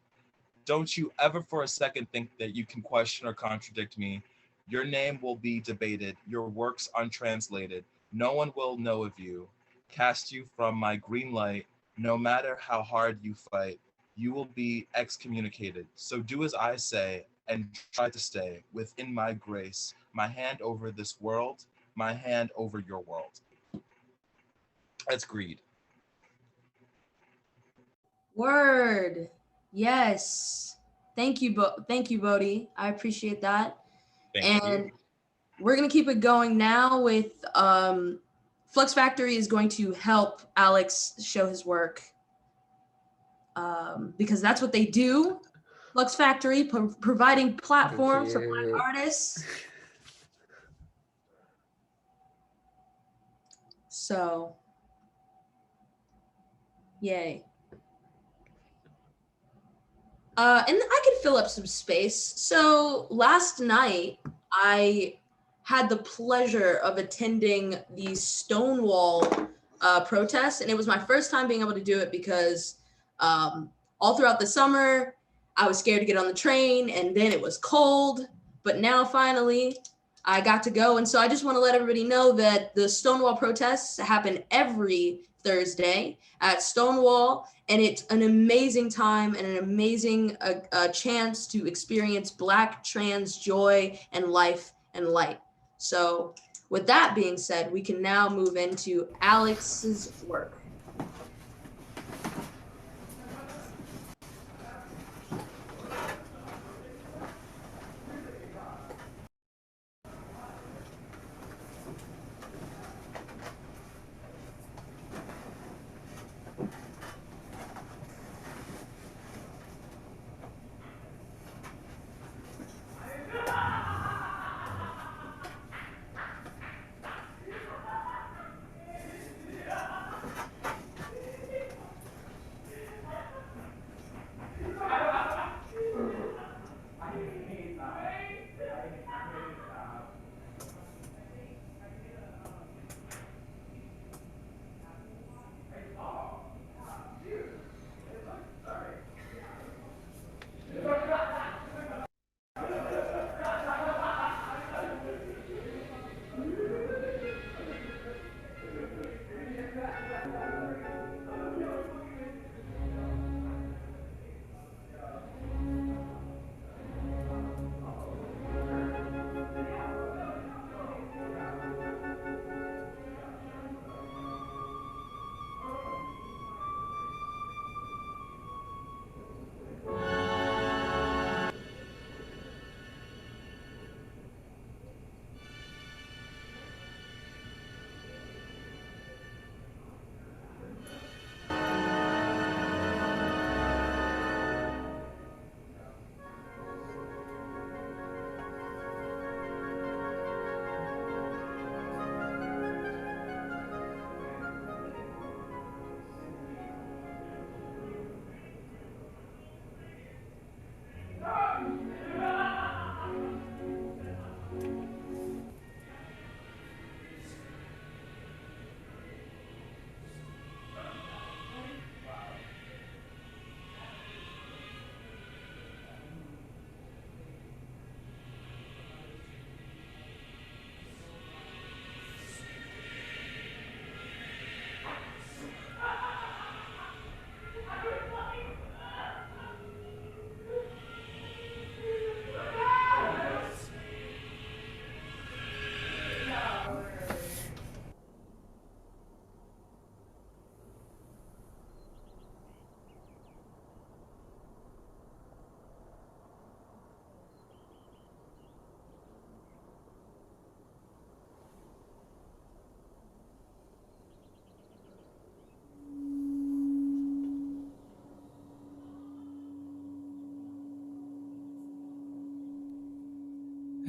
Don't you ever for a second think that you can question or contradict me. Your name will be debated, your works untranslated. No one will know of you. Cast you from my green light, no matter how hard you fight, you will be excommunicated. So do as I say and try to stay within my grace, my hand over this world, my hand over your world. That's Greed. Word. Yes. Thank you, Bodhi. I appreciate that. Thank And you. we're going to keep it going now with Flux Factory is going to help Alex show his work because that's what they do. Flux Factory, providing platforms for Black artists. So, yay. And I can fill up some space. So last night, I had the pleasure of attending the Stonewall protests, and it was my first time being able to do it because all throughout the summer, I was scared to get on the train, and then it was cold, but now finally I got to go. And so I just want to let everybody know that the Stonewall protests happen every Thursday at Stonewall, and it's an amazing time and an amazing chance to experience Black trans joy and life and light. So with that being said, we can now move into Alex's work.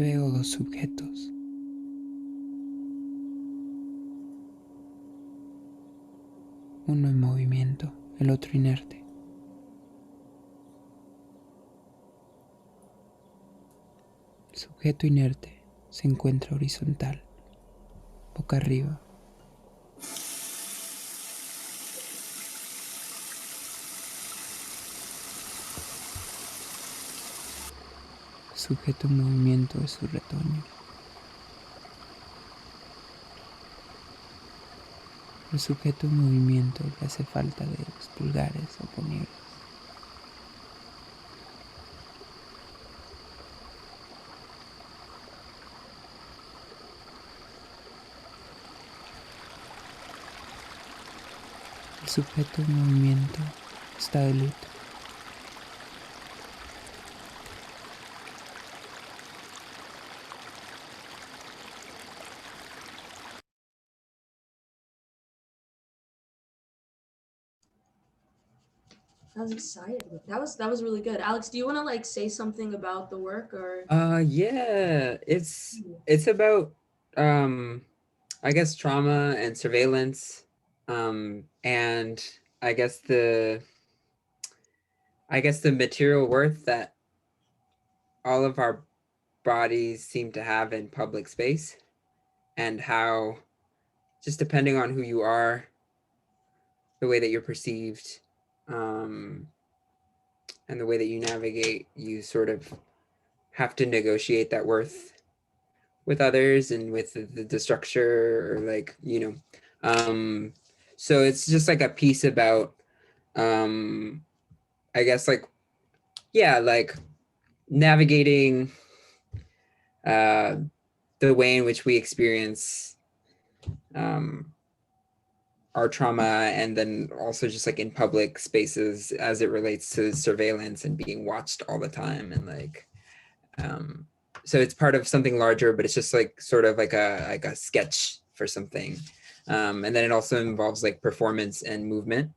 Veo dos sujetos. Uno en movimiento, el otro inerte. El sujeto inerte se encuentra horizontal, boca arriba. El sujeto en movimiento es su retoño. El sujeto en movimiento le hace falta de los pulgares o ponieros. El sujeto en movimiento está de luto. I was excited. That was really good. Alex, do you want to like say something about the work or? Yeah, it's about I guess trauma and surveillance, and I guess the material worth that all of our bodies seem to have in public space, and how just depending on who you are, the way that you're perceived, and the way that you navigate, you sort of have to negotiate that worth with others and with the structure, or like, so it's just like a piece about I guess like, yeah, like navigating the way in which we experience our trauma, and then also just like in public spaces as it relates to surveillance and being watched all the time, and like so it's part of something larger, but it's just like sort of like a sketch for something, and then it also involves like performance and movement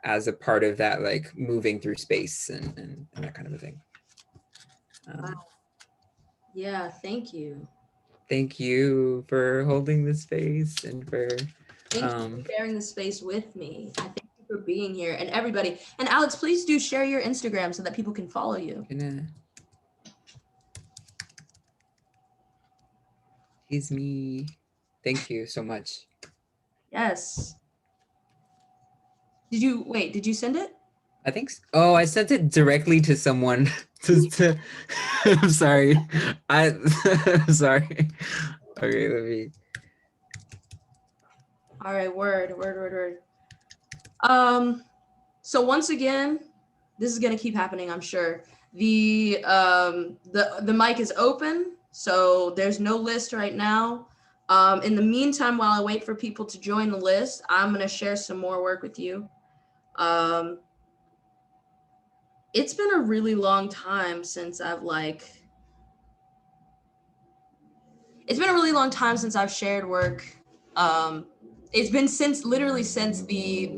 as a part of that, like moving through space and that kind of a thing. Wow. Yeah, thank you. Thank you for holding this space and for Thank you for sharing the space with me. I thank you for being here, and everybody. And Alex, please do share your Instagram so that people can follow you. Tease me. Thank you so much. Yes. Did you send it? I think so. Oh, I sent it directly to someone. to I'm sorry. I'm sorry. Okay, let me. All right, word. So once again, this is gonna keep happening, I'm sure. The mic is open, so there's no list right now. In the meantime, while I wait for people to join the list, I'm gonna share some more work with you. It's been a really long time since I've shared work. It's been literally since the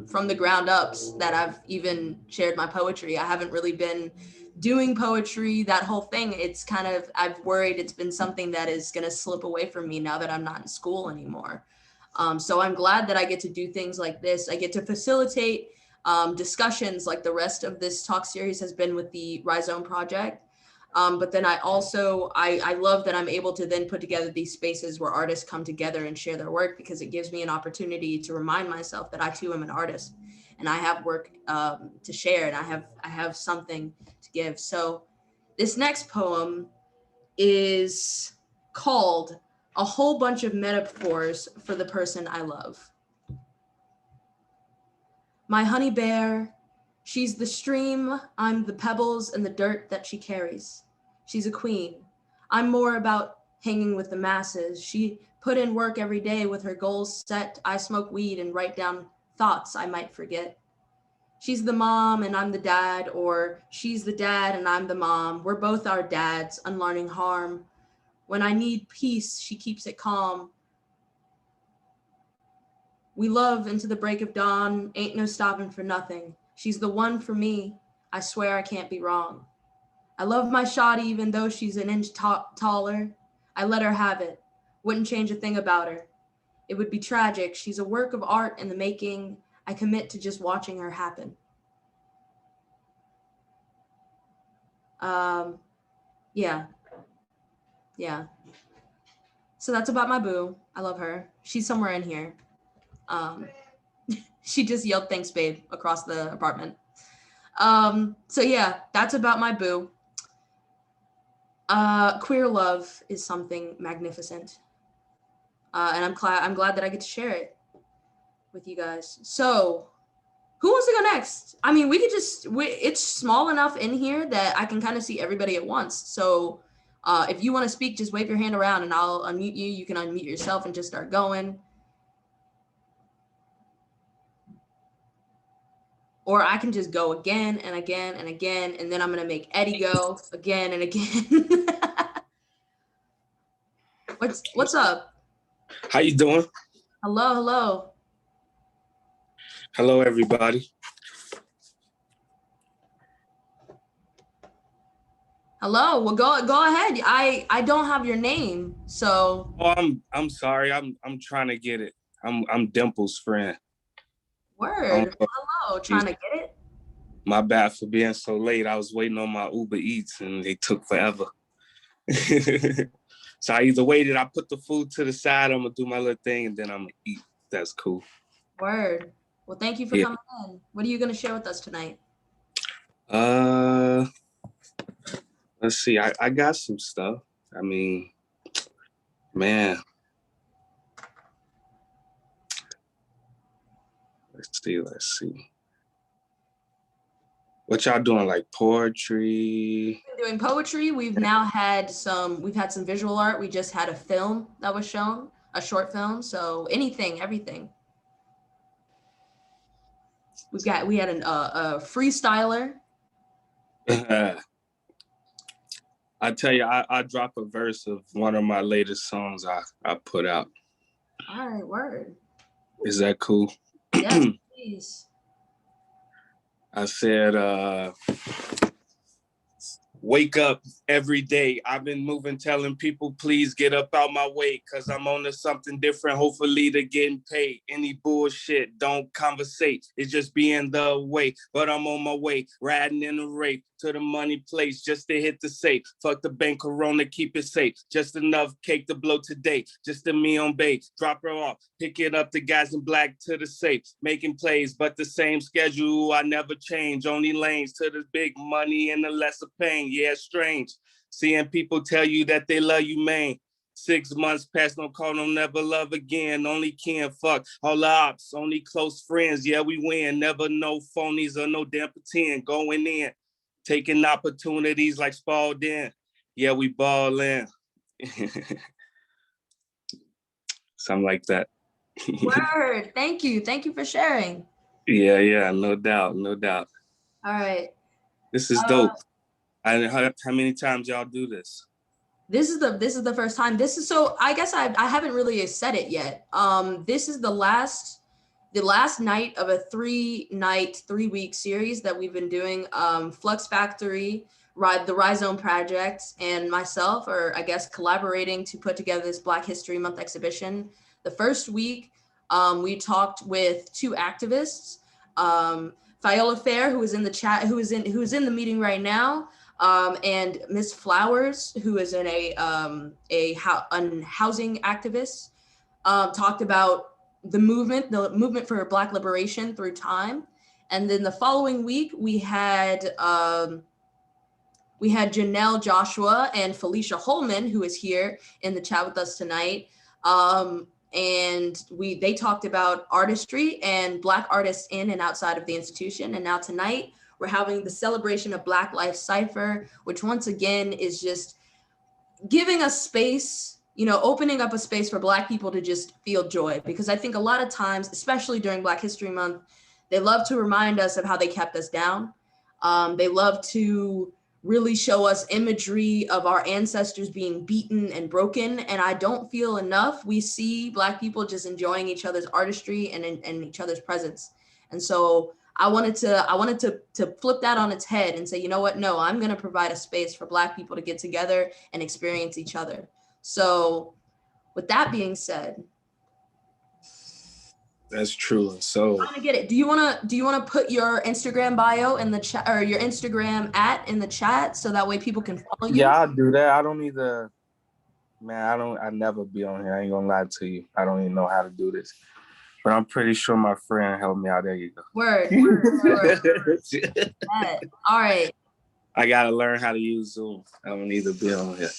from the ground ups that I've even shared my poetry. I haven't really been doing poetry, that whole thing. It's kind of, I've worried it's been something that is going to slip away from me now that I'm not in school anymore. So I'm glad that I get to do things like this. I get to facilitate discussions like the rest of this talk series has been with the Rhizome project. But then I love that I'm able to then put together these spaces where artists come together and share their work, because it gives me an opportunity to remind myself that I too am an artist and I have work to share, and I have something to give. So this next poem is called A Whole Bunch of Metaphors for the Person I Love. My honey bear, she's the stream, I'm the pebbles and the dirt that she carries. She's a queen. I'm more about hanging with the masses. She put in work every day with her goals set. I smoke weed and write down thoughts I might forget. She's the mom and I'm the dad, or she's the dad and I'm the mom. We're both our dads, unlearning harm. When I need peace, she keeps it calm. We love into the break of dawn, ain't no stopping for nothing. She's the one for me, I swear I can't be wrong. I love my shawty even though she's an inch taller. I let her have it. Wouldn't change a thing about her. It would be tragic. She's a work of art in the making. I commit to just watching her happen. Yeah. So that's about my boo. I love her. She's somewhere in here. She just yelled "thanks, babe" across the apartment. So yeah, that's about my boo. Queer love is something magnificent. And I'm glad that I get to share it with you guys. So who wants to go next? I mean, we could it's small enough in here that I can kind of see everybody at once. So if you want to speak, just wave your hand around and I'll unmute you. You can unmute yourself and just start going. Or I can just go again and again and again, and then I'm gonna make Eddie go again and again. What's up? How you doing? Hello. Hello, everybody. Hello. Well, go ahead. I don't have your name, so. Oh, I'm sorry. I'm trying to get it. I'm Dimple's friend. Word. Hello. Trying to get it. My bad for being so late. I was waiting on my Uber Eats and they took forever. So I either waited. I put the food to the side. I'm gonna do my little thing and then I'm gonna eat. That's cool. Word. Well, thank you for coming in. What are you gonna share with us tonight? Let's see. I got some stuff. I mean, man. Let's see. What y'all doing? Like poetry? We're doing poetry. We've had some visual art. We just had a film that was shown, a short film. So anything, everything. We had a freestyler. I tell you, I drop a verse of one of my latest songs I put out. All right, word. Is that cool? Yes, please. I said, wake up every day. I've been moving, telling people, please get up out my way, cause I'm on to something different, hopefully they're getting paid. Any bullshit, don't conversate. It's just being the way, but I'm on my way, riding in a rape to the money place just to hit the safe. Fuck the bank, Corona, keep it safe. Just enough cake to blow today. Just a me on base, drop her off, pick it up, the guys in black to the safe. Making plays, but the same schedule, I never change. Only lanes to the big money and the lesser pain. Yeah, strange. Seeing people tell you that they love you, man. 6 months past, no call, no never love again. Only can fuck all the ops, only close friends. Yeah, we win. Never no phonies or no damn pretend. Going in, taking opportunities like Spalding. Yeah, we ball in. Something like that. Word. Thank you for sharing. Yeah, no doubt. All right. This is dope. How many times y'all do this? This is the first time. So I guess I haven't really said it yet. This is the last night of a 3-week series that we've been doing. Flux Factory, the Rhizome project, and myself are, I guess, collaborating to put together this Black History Month exhibition. The first week, we talked with 2 activists, Fiola Fair, who is in the chat, who is in the meeting right now, and Miss Flowers, who is a housing activist, talked about the movement for Black liberation through time. And then the following week, we had Janelle Joshua and Felicia Holman, who is here in the chat with us tonight. And they talked about artistry and Black artists in and outside of the institution. And now tonight, we're having the celebration of Black Life Cypher, which once again is just giving us space, opening up a space for Black people to just feel joy. Because I think a lot of times, especially during Black History Month, they love to remind us of how they kept us down. They love to really show us imagery of our ancestors being beaten and broken. And I don't feel enough we see Black people just enjoying each other's artistry and each other's presence. And so I wanted to flip that on its head and say, you know what? No, I'm going to provide a space for Black people to get together and experience each other. So with that being said, that's true. So I'm gonna get it. Do you wanna put your Instagram bio in the chat, or your Instagram in the chat, so that way people can follow you? yeah, I'll do that. I don't need to, man, I never be on here. I ain't gonna lie to you. I don't even know how to do this. But I'm pretty sure my friend helped me out. There you go. Word. All right. I gotta learn how to use Zoom. I don't need to be on here.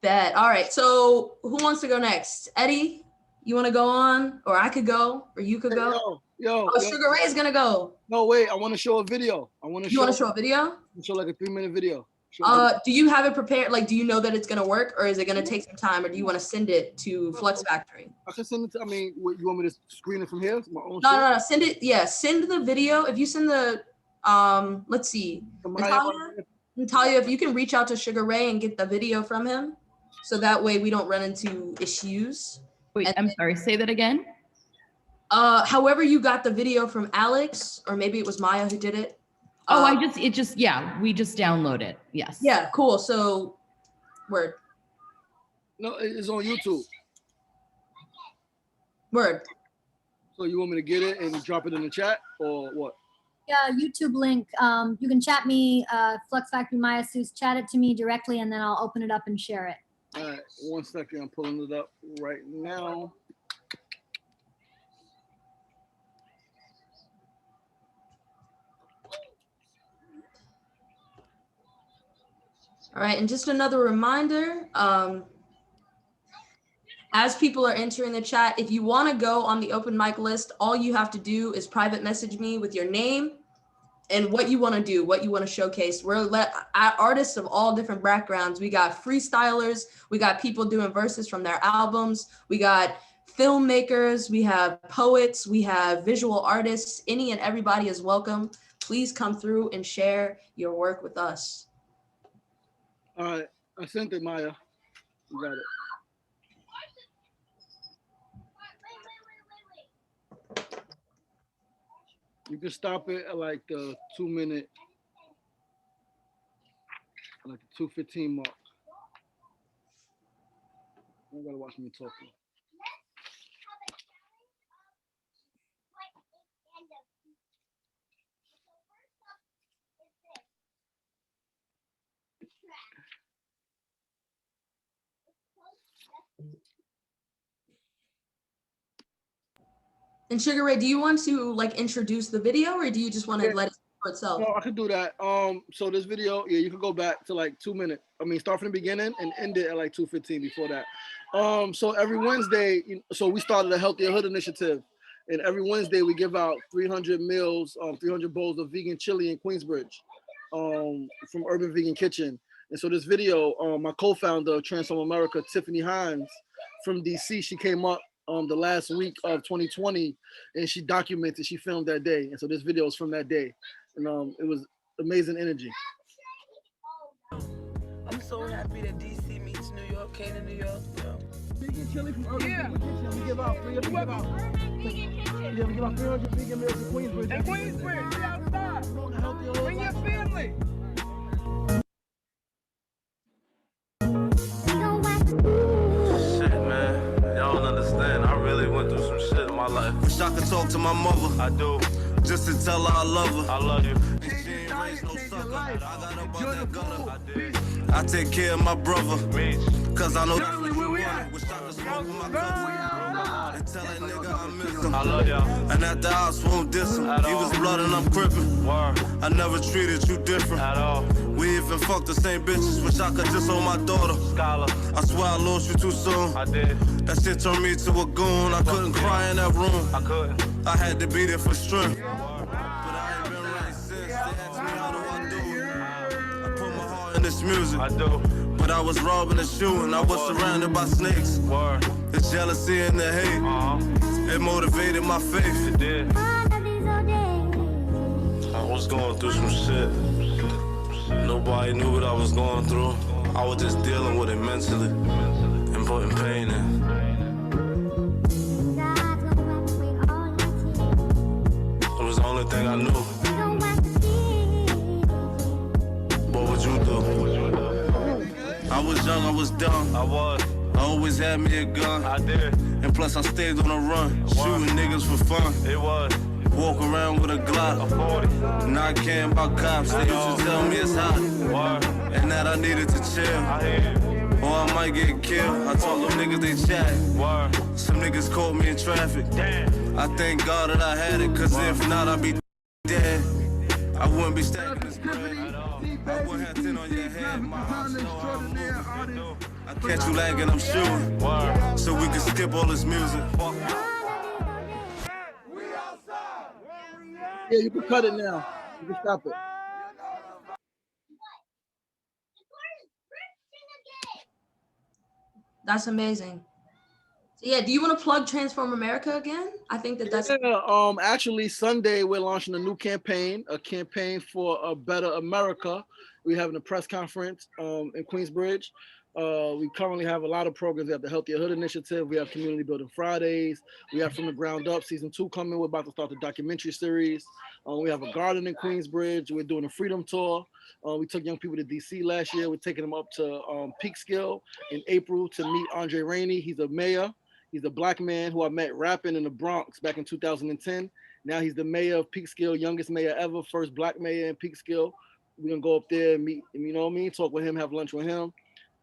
Bet. All right. So who wants to go next? Eddie, you want to go on, or I could go, or you could go? Yo. Sugar Ray's gonna go. No, wait. I want to show a video. You want to show a video? Show like a 3-minute video. Do you have it prepared? Like, do you know that it's gonna work, or is it gonna take some time, or do you want to send it to Flux Factory? I can send it to. I mean, you want me to screen it from here? My own No. Send it. Yeah, send the video. If you send the, let's see, Natalia, if you can reach out to Sugar Ray and get the video from him, so that way we don't run into issues. Wait, I'm sorry, say that again. However you got the video from Alex, or maybe it was Maya who did it. We just download it. Yes. Yeah, cool. So, word. No, it's on YouTube. Word. So you want me to get it and drop it in the chat, or what? Yeah, YouTube link. You can chat me, Flux Factory Maya Seuss, chat it to me directly, and then I'll open it up and share it. All right, 1 second. I'm pulling it up right now. All right, and just another reminder, as people are entering the chat, if you want to go on the open mic list, all you have to do is private message me with your name and what you want to do, what you want to showcase. We're artists of all different backgrounds. We got freestylers, we got people doing verses from their albums, we got filmmakers, we have poets, we have visual artists. Any and everybody is welcome. Please come through and share your work with us. All right, I sent it, Maya. You got it. You can stop it at like the 2-minute, like the 2:15 mark. You gotta watch me talking. And Sugar Ray, do you want to like introduce the video, or do you just want to let it speak for itself? No, I could do that. So this video, yeah, you could go back to like 2 minutes. I mean, start from the beginning and end it at like 2:15 before that. So every Wednesday, so we started a Healthier Hood initiative, and every Wednesday we give out 300 meals, 300 bowls of vegan chili in Queensbridge, from Urban Vegan Kitchen. And so this video, my co-founder of Transform America, Tiffany Hines from DC, she came up the last week of 2020, and she documented, she filmed that day. And so this video is from that day. And it was amazing energy. I'm so happy that DC meets New York, came to New York. Vegan chili from Urban Vegan Kitchen. We give out 300 vegan meals in Queensbridge. And Queensbridge, we outside. Bring your family. Y'all don't understand. I really went through some shit in my life. Wish I could talk to my mother. I do. Just to tell her I love her. I love you. She ain't raised no sucker. I got up on that gutter. I did. I take care of my brother. Cause I know that's what you want. Wish I could smoke with my cousin. And tell that nigga I miss him. I love y'all. And at the house won't diss him. He was blood and I'm crippin'. I never treated you different. At all. We even fucked the same bitches. Wish I could just hold my daughter. Scholar. I swear I lost you too soon. I did. That shit turned me to a goon. I couldn't cry in that room. I couldn't. I had to be there for strength. But I ain't been right since. They asked me how do I do it. I put my heart in this music. I do. But I was robbing and shooting. I was surrounded by snakes. The jealousy and the hate. It motivated my faith. It did. I was going through some shit. Nobody knew what I was going through. I was just dealing with it mentally and putting pain in. It was I was. I always had me a gun. I did. And plus I stayed on the run, shooting niggas for fun. It was. Walk around with a Glock. A 40. Not caring about cops. They used to tell me it's hot. Word. And that I needed to chill. I hear you. Or I might get killed. I told them niggas they chat. Word. Some niggas caught me in traffic. Damn. I thank God that I had it, cause if not, I'd be dead. I wouldn't be stacking this bread at all. I wouldn't have 10 on your head. My heart's low. I catch you lagging, I'm shooting. Word. So we can skip all this music. Yeah, you can cut it now. You can stop it. That's amazing. So yeah, do you want to plug Transform America again? I think that's actually Sunday we're launching a new campaign, for a better America. We're having a press conference in Queensbridge. We currently have a lot of programs. We have the Healthier Hood Initiative. We have Community Building Fridays. We have From the Ground Up season 2 coming. We're about to start the documentary series. We have a garden in Queensbridge. We're doing a freedom tour. We took young people to DC last year. We're taking them up to Peekskill in April to meet Andre Rainey. He's a mayor. He's a Black man who I met rapping in the Bronx back in 2010. Now he's the mayor of Peekskill, youngest mayor ever, first Black mayor in Peekskill. We're gonna go up there and meet, you know what I mean, talk with him, have lunch with him.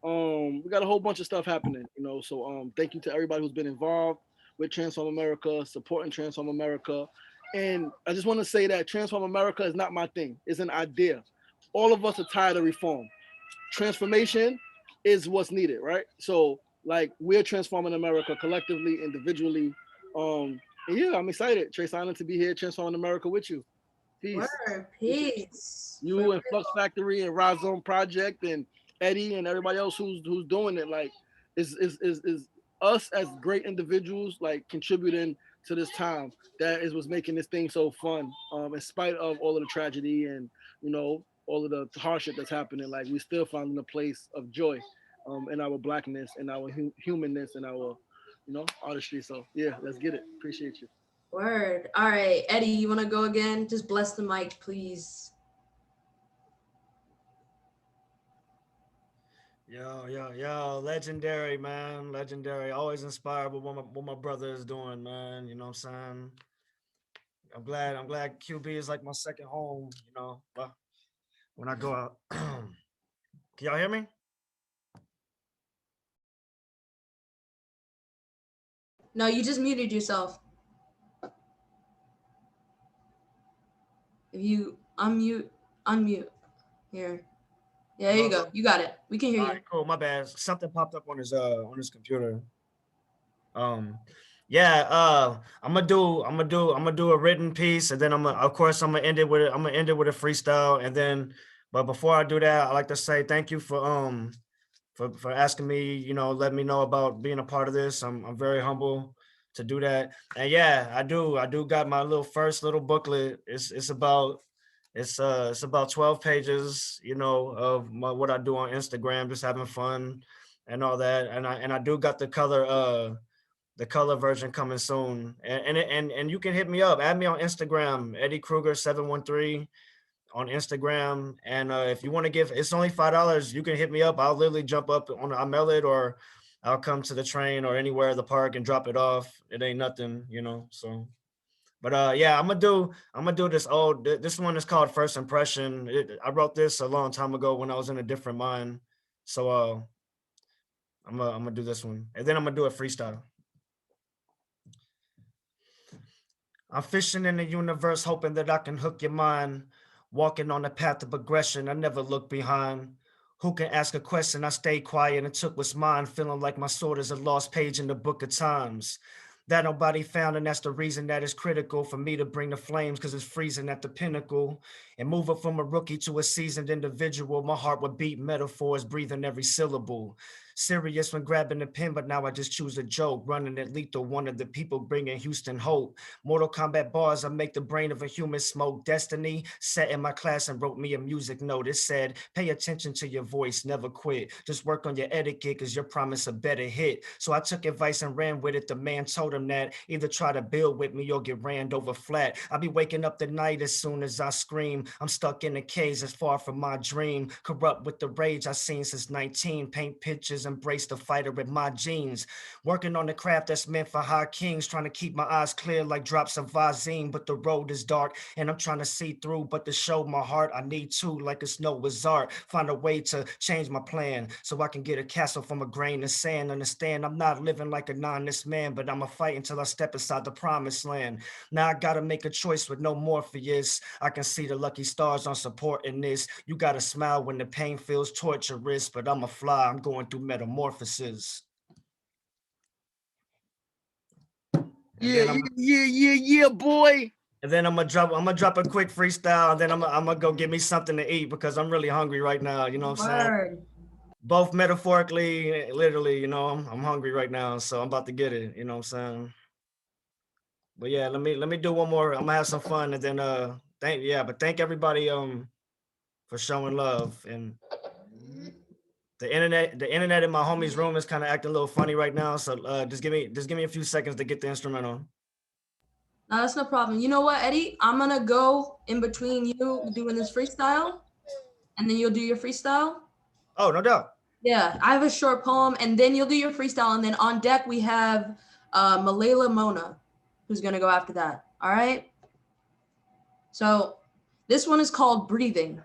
We got a whole bunch of stuff happening, you know, so thank you to everybody who's been involved with Transform America, supporting Transform America. And I just want to say that Transform America is not my thing. It's an idea. All of us are tired of reform. Transformation is what's needed, right? So like we're transforming America collectively, individually. And yeah, I'm excited, Trey Silent, to be here transforming America with you. Peace. Word, peace. You and Flux Factory and Rhizome Project and Eddie and everybody else who's doing it, like is us as great individuals, like contributing to this time. That is what's making this thing so fun. In spite of all of the tragedy and, you know, all of the hardship that's happening, like we still finding a place of joy in our Blackness and our humanness and our, you know, artistry. So yeah, let's get it. Appreciate you. Word. All right, Eddie, you want to go again? Just bless the mic, please. Yo, legendary, man, legendary. Always inspired by what my brother is doing, man. You know what I'm saying? I'm glad QB is like my second home, you know, but when I go out. Can y'all hear me? No, you just muted yourself. If you unmute here. Yeah, there you go. You got it. We can hear you. Right, cool. My bad. Something popped up on his computer. Yeah. I'm gonna do a written piece, and then I'm gonna end it with a freestyle, and then. But before I do that, I'd like to say thank you for asking me. You know, let me know about being a part of this. I'm very humble to do that. And yeah, I do got my first little booklet. It's about 12 pages, you know, of what I do on Instagram, just having fun and all that. And I do got the color version coming soon. And you can hit me up, add me on Instagram, Eddie Kruger 713 on Instagram. And if you want to it's only $5. You can hit me up. I'll literally jump up I'll mail it, or I'll come to the train or anywhere at the park and drop it off. It ain't nothing, you know, so. But yeah, I'm gonna do this. This one is called First Impression. I wrote this a long time ago when I was in a different mind. So I'm gonna do this one, and then I'm gonna do a freestyle. I'm fishing in the universe, hoping that I can hook your mind. Walking on the path of progression, I never look behind. Who can ask a question? I stayed quiet and took what's mine, feeling like my sword is a lost page in the book of times. That nobody found, and that's the reason that it's critical for me to bring the flames, because it's freezing at the pinnacle. And moving from a rookie to a seasoned individual, my heart would beat metaphors, breathing every syllable. Serious when grabbing the pen, but now I just choose a joke. Running at lethal, one of the people bringing Houston hope. Mortal Kombat bars, I make the brain of a human smoke. Destiny sat in my class and wrote me a music note. It said, pay attention to your voice, never quit. Just work on your etiquette, because your promise a better hit. So I took advice and ran with it. The man told him that either try to build with me or get ran over flat. I'll be waking up the night as soon as I scream. I'm stuck in a cage that's far from my dream. Corrupt with the rage I've seen since 19. Paint pictures embrace the fighter with my genes. Working on the craft that's meant for high kings, trying to keep my eyes clear like drops of Visine, but the road is dark and I'm trying to see through, but to show my heart, I need to, like it's Noah's Ark, find a way to change my plan so I can get a castle from a grain of sand. Understand, I'm not living like an honest man, but I'ma fight until I step inside the promised land. Now I gotta make a choice with no Morpheus. I can see the lucky stars on support in this. You gotta smile when the pain feels torturous, but I'm a fly, I'm going through metamorphosis. Yeah, boy. And then I'm gonna drop a quick freestyle, and then I'm gonna go get me something to eat because I'm really hungry right now. You know what I'm saying? Both metaphorically, literally. You know, I'm hungry right now, so I'm about to get it. You know what I'm saying? But yeah, let me do one more. I'm gonna have some fun, and then thank everybody for showing love. And the internet in my homie's room is kind of acting a little funny right now, so just give me a few seconds to get the instrumental. No, that's no problem. You know what, Eddie? I'm gonna go in between you doing this freestyle, and then you'll do your freestyle. Oh, no doubt. Yeah, I have a short poem, and then you'll do your freestyle, and then on deck we have Malayla Mona, who's gonna go after that. All right? So this one is called Breathing.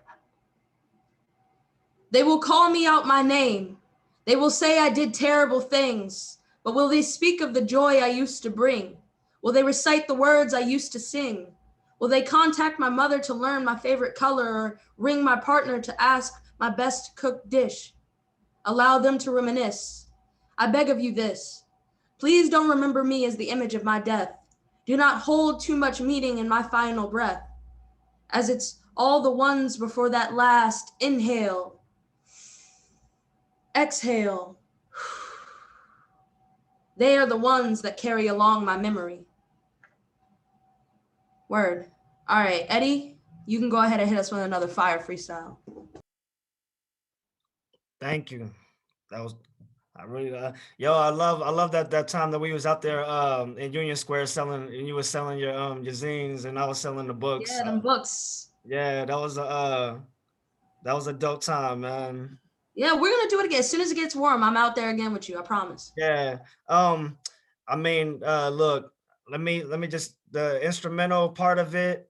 They will call me out my name. They will say I did terrible things, but will they speak of the joy I used to bring? Will they recite the words I used to sing? Will they contact my mother to learn my favorite color or ring my partner to ask my best cooked dish? Allow them to reminisce. I beg of you this. Please don't remember me as the image of my death. Do not hold too much meaning in my final breath, as it's all the ones before that last inhale, exhale. They are the ones that carry along my memory. Word. All right, Eddie, you can go ahead and hit us with another fire freestyle. Thank you. That was, I really, I love that time that we was out there in Union Square selling, and you were selling your zines, and I was selling the books. Yeah, them books. Yeah, that was a dope time, man. Yeah, we're gonna do it again as soon as it gets warm. I'm out there again with you. I promise. Yeah. I mean, look, let me just, the instrumental part of it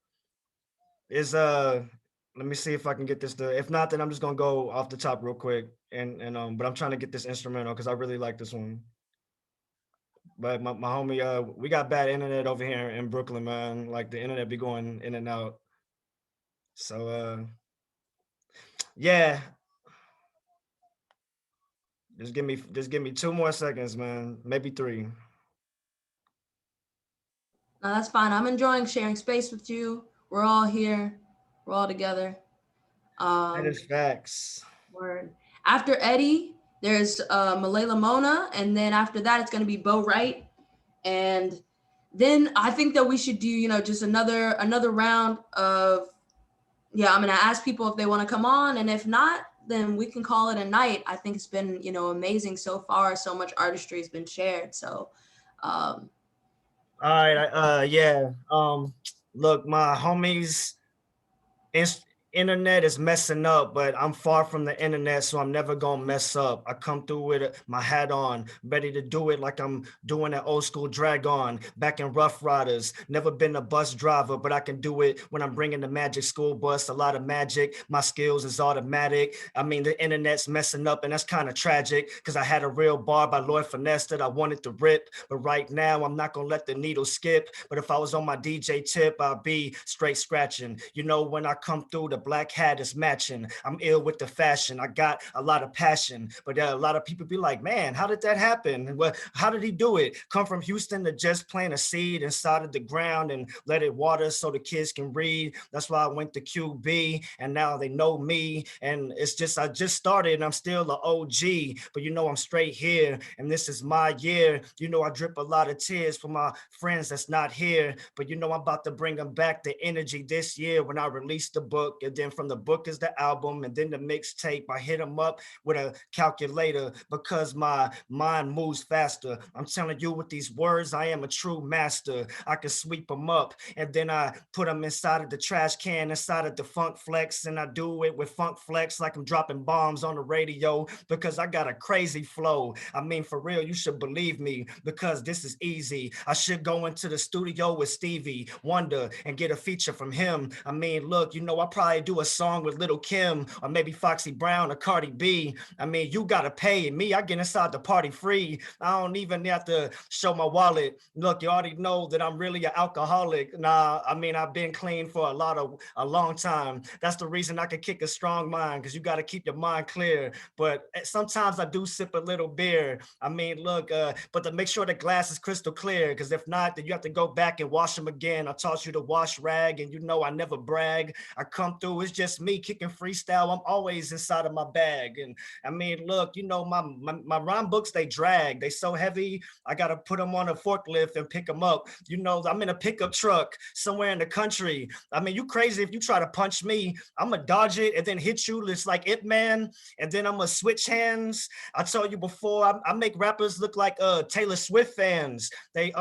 is let me see if I can get this to, if not, then I'm just gonna go off the top real quick, and but I'm trying to get this instrumental because I really like this one. But my homie, we got bad internet over here in Brooklyn, man. Like the internet be going in and out. So yeah. Just give me 2 more seconds, man. Maybe 3. No, that's fine. I'm enjoying sharing space with you. We're all here. We're all together. That is facts. Word. After Eddie, there's Malayla Mona, and then after that, it's gonna be Bo Wright, and then I think that we should do, just another round of, I'm gonna ask people if they want to come on, and if not, then we can call it a night. I think it's been, amazing so far. So much artistry has been shared. So, all right. Yeah. Look, my homies, internet is messing up, but I'm far from the internet, so I'm never gonna mess up. I come through with my hat on, ready to do it like I'm doing an old school drag on, back in Rough Riders. Never been a bus driver, but I can do it when I'm bringing the magic school bus. A lot of magic, my skills is automatic. I mean, the internet's messing up, and that's kind of tragic, because I had a real bar by Lloyd Finesse that I wanted to rip, but right now I'm not gonna let the needle skip. But if I was on my DJ tip, I'd be straight scratching. When I come through, the black hat is matching. I'm ill with the fashion. I got a lot of passion, but a lot of people be like, man, how did that happen? Well, how did he do it? Come from Houston to just plant a seed inside of the ground and let it water so the kids can read. That's why I went to QB, and now they know me. And it's just, I just started and I'm still an OG, but I'm straight here and this is my year. I drip a lot of tears for my friends that's not here, but I'm about to bring them back the energy this year when I release the book. then from the book is the album, and then the mixtape. I hit them up with a calculator because my mind moves faster. I'm telling you with these words, I am a true master. I can sweep them up, and then I put them inside of the trash can, inside of the Funk Flex, and I do it with Funk Flex like I'm dropping bombs on the radio because I got a crazy flow. I mean, for real, you should believe me because this is easy. I should go into the studio with Stevie Wonder and get a feature from him. I mean, look, you know, I probably do a song with Little Kim or maybe Foxy Brown or Cardi B. I mean, you gotta pay me. I get inside the party free. I don't even have to show my wallet. Look, you already know that I'm really an alcoholic. Nah, I mean, I've been clean for a long time. That's the reason I can kick a strong mind, because you got to keep your mind clear. But sometimes I do sip a little beer. I mean, look, but to make sure the glass is crystal clear, because if not, then you have to go back and wash them again. I taught you to wash rag, and you know I never brag. I come through, it's just me kicking freestyle. I'm always inside of my bag. And I mean, look, you know, my rhyme books, they drag. They so heavy, I got to put them on a forklift and pick them up. You know, I'm in a pickup truck somewhere in the country. I mean, you crazy if you try to punch me. I'm gonna dodge it and then hit you. It's like Ip Man, and then I'm gonna switch hands. I told you before, I make rappers look like Taylor Swift fans. They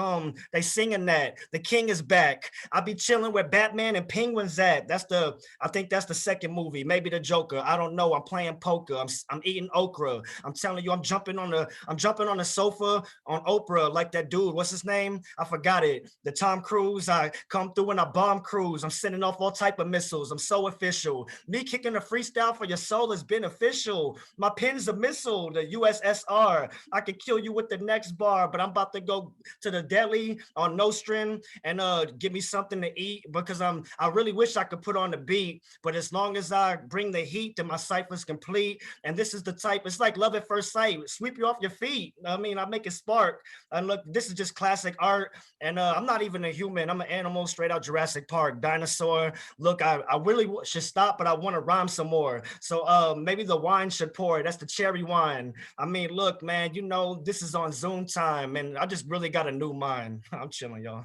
singing that the king is back. I be chilling where Batman and Penguins at. I think that's the second movie, maybe the Joker. I don't know. I'm playing poker. I'm eating okra. I'm telling you, I'm jumping on the sofa on Oprah like that dude. What's his name? I forgot it. The Tom Cruise. I come through and I bomb crews. I'm sending off all type of missiles. I'm so official. Me kicking a freestyle for your soul is beneficial. My pen's a missile, the USSR. I could kill you with the next bar, but I'm about to go to the deli on Nostrin and give me something to eat, because I really wish I could put on the beat, but as long as I bring the heat, then my cypher's complete. And this is the type, it's like love at first sight, sweep you off your feet. I mean, I make it spark. And look, this is just classic art. And I'm not even a human. I'm an animal, straight out Jurassic Park, dinosaur. Look, I really should stop, but I want to rhyme some more. So maybe the wine should pour. That's the cherry wine. I mean, look, man, you know, this is on Zoom time, and I just really got a new mind. I'm chilling, y'all.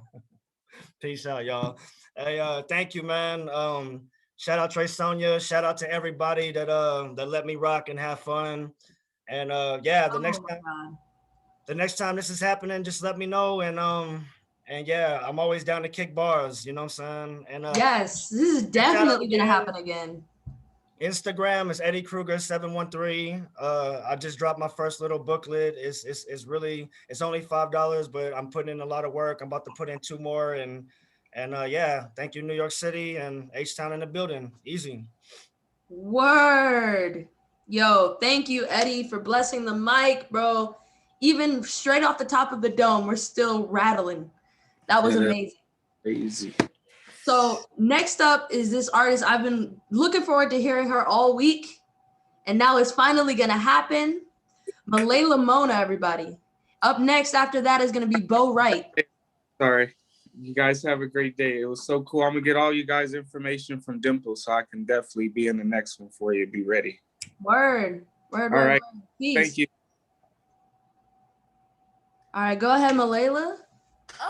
Peace out, y'all. Hey, thank you, man. Shout out Trasonia. Shout out to everybody that let me rock and have fun. And yeah, the next time this is happening, just let me know. And yeah, I'm always down to kick bars. You know what I'm saying? And yes, this is definitely gonna happen again. Instagram is Eddie Kruger 713. I just dropped my first little booklet. It's only $5, but I'm putting in a lot of work. I'm about to put in 2 more, and yeah, thank you, New York City and H-Town in the building. Easy. Word. Yo, thank you, Eddie, for blessing the mic, bro. Even straight off the top of the dome, we're still rattling. That was amazing. Crazy. So next up is this artist. I've been looking forward to hearing her all week, and now it's finally gonna happen. Malayla Mona, everybody. Up next after that is gonna be Bo Wright. Sorry. You guys have a great day. It was so cool. I'm gonna get all you guys information from Dimple, so I can definitely be in the next one for you. Be ready. Word. All right. Peace. Thank you. All right, go ahead, Malayla.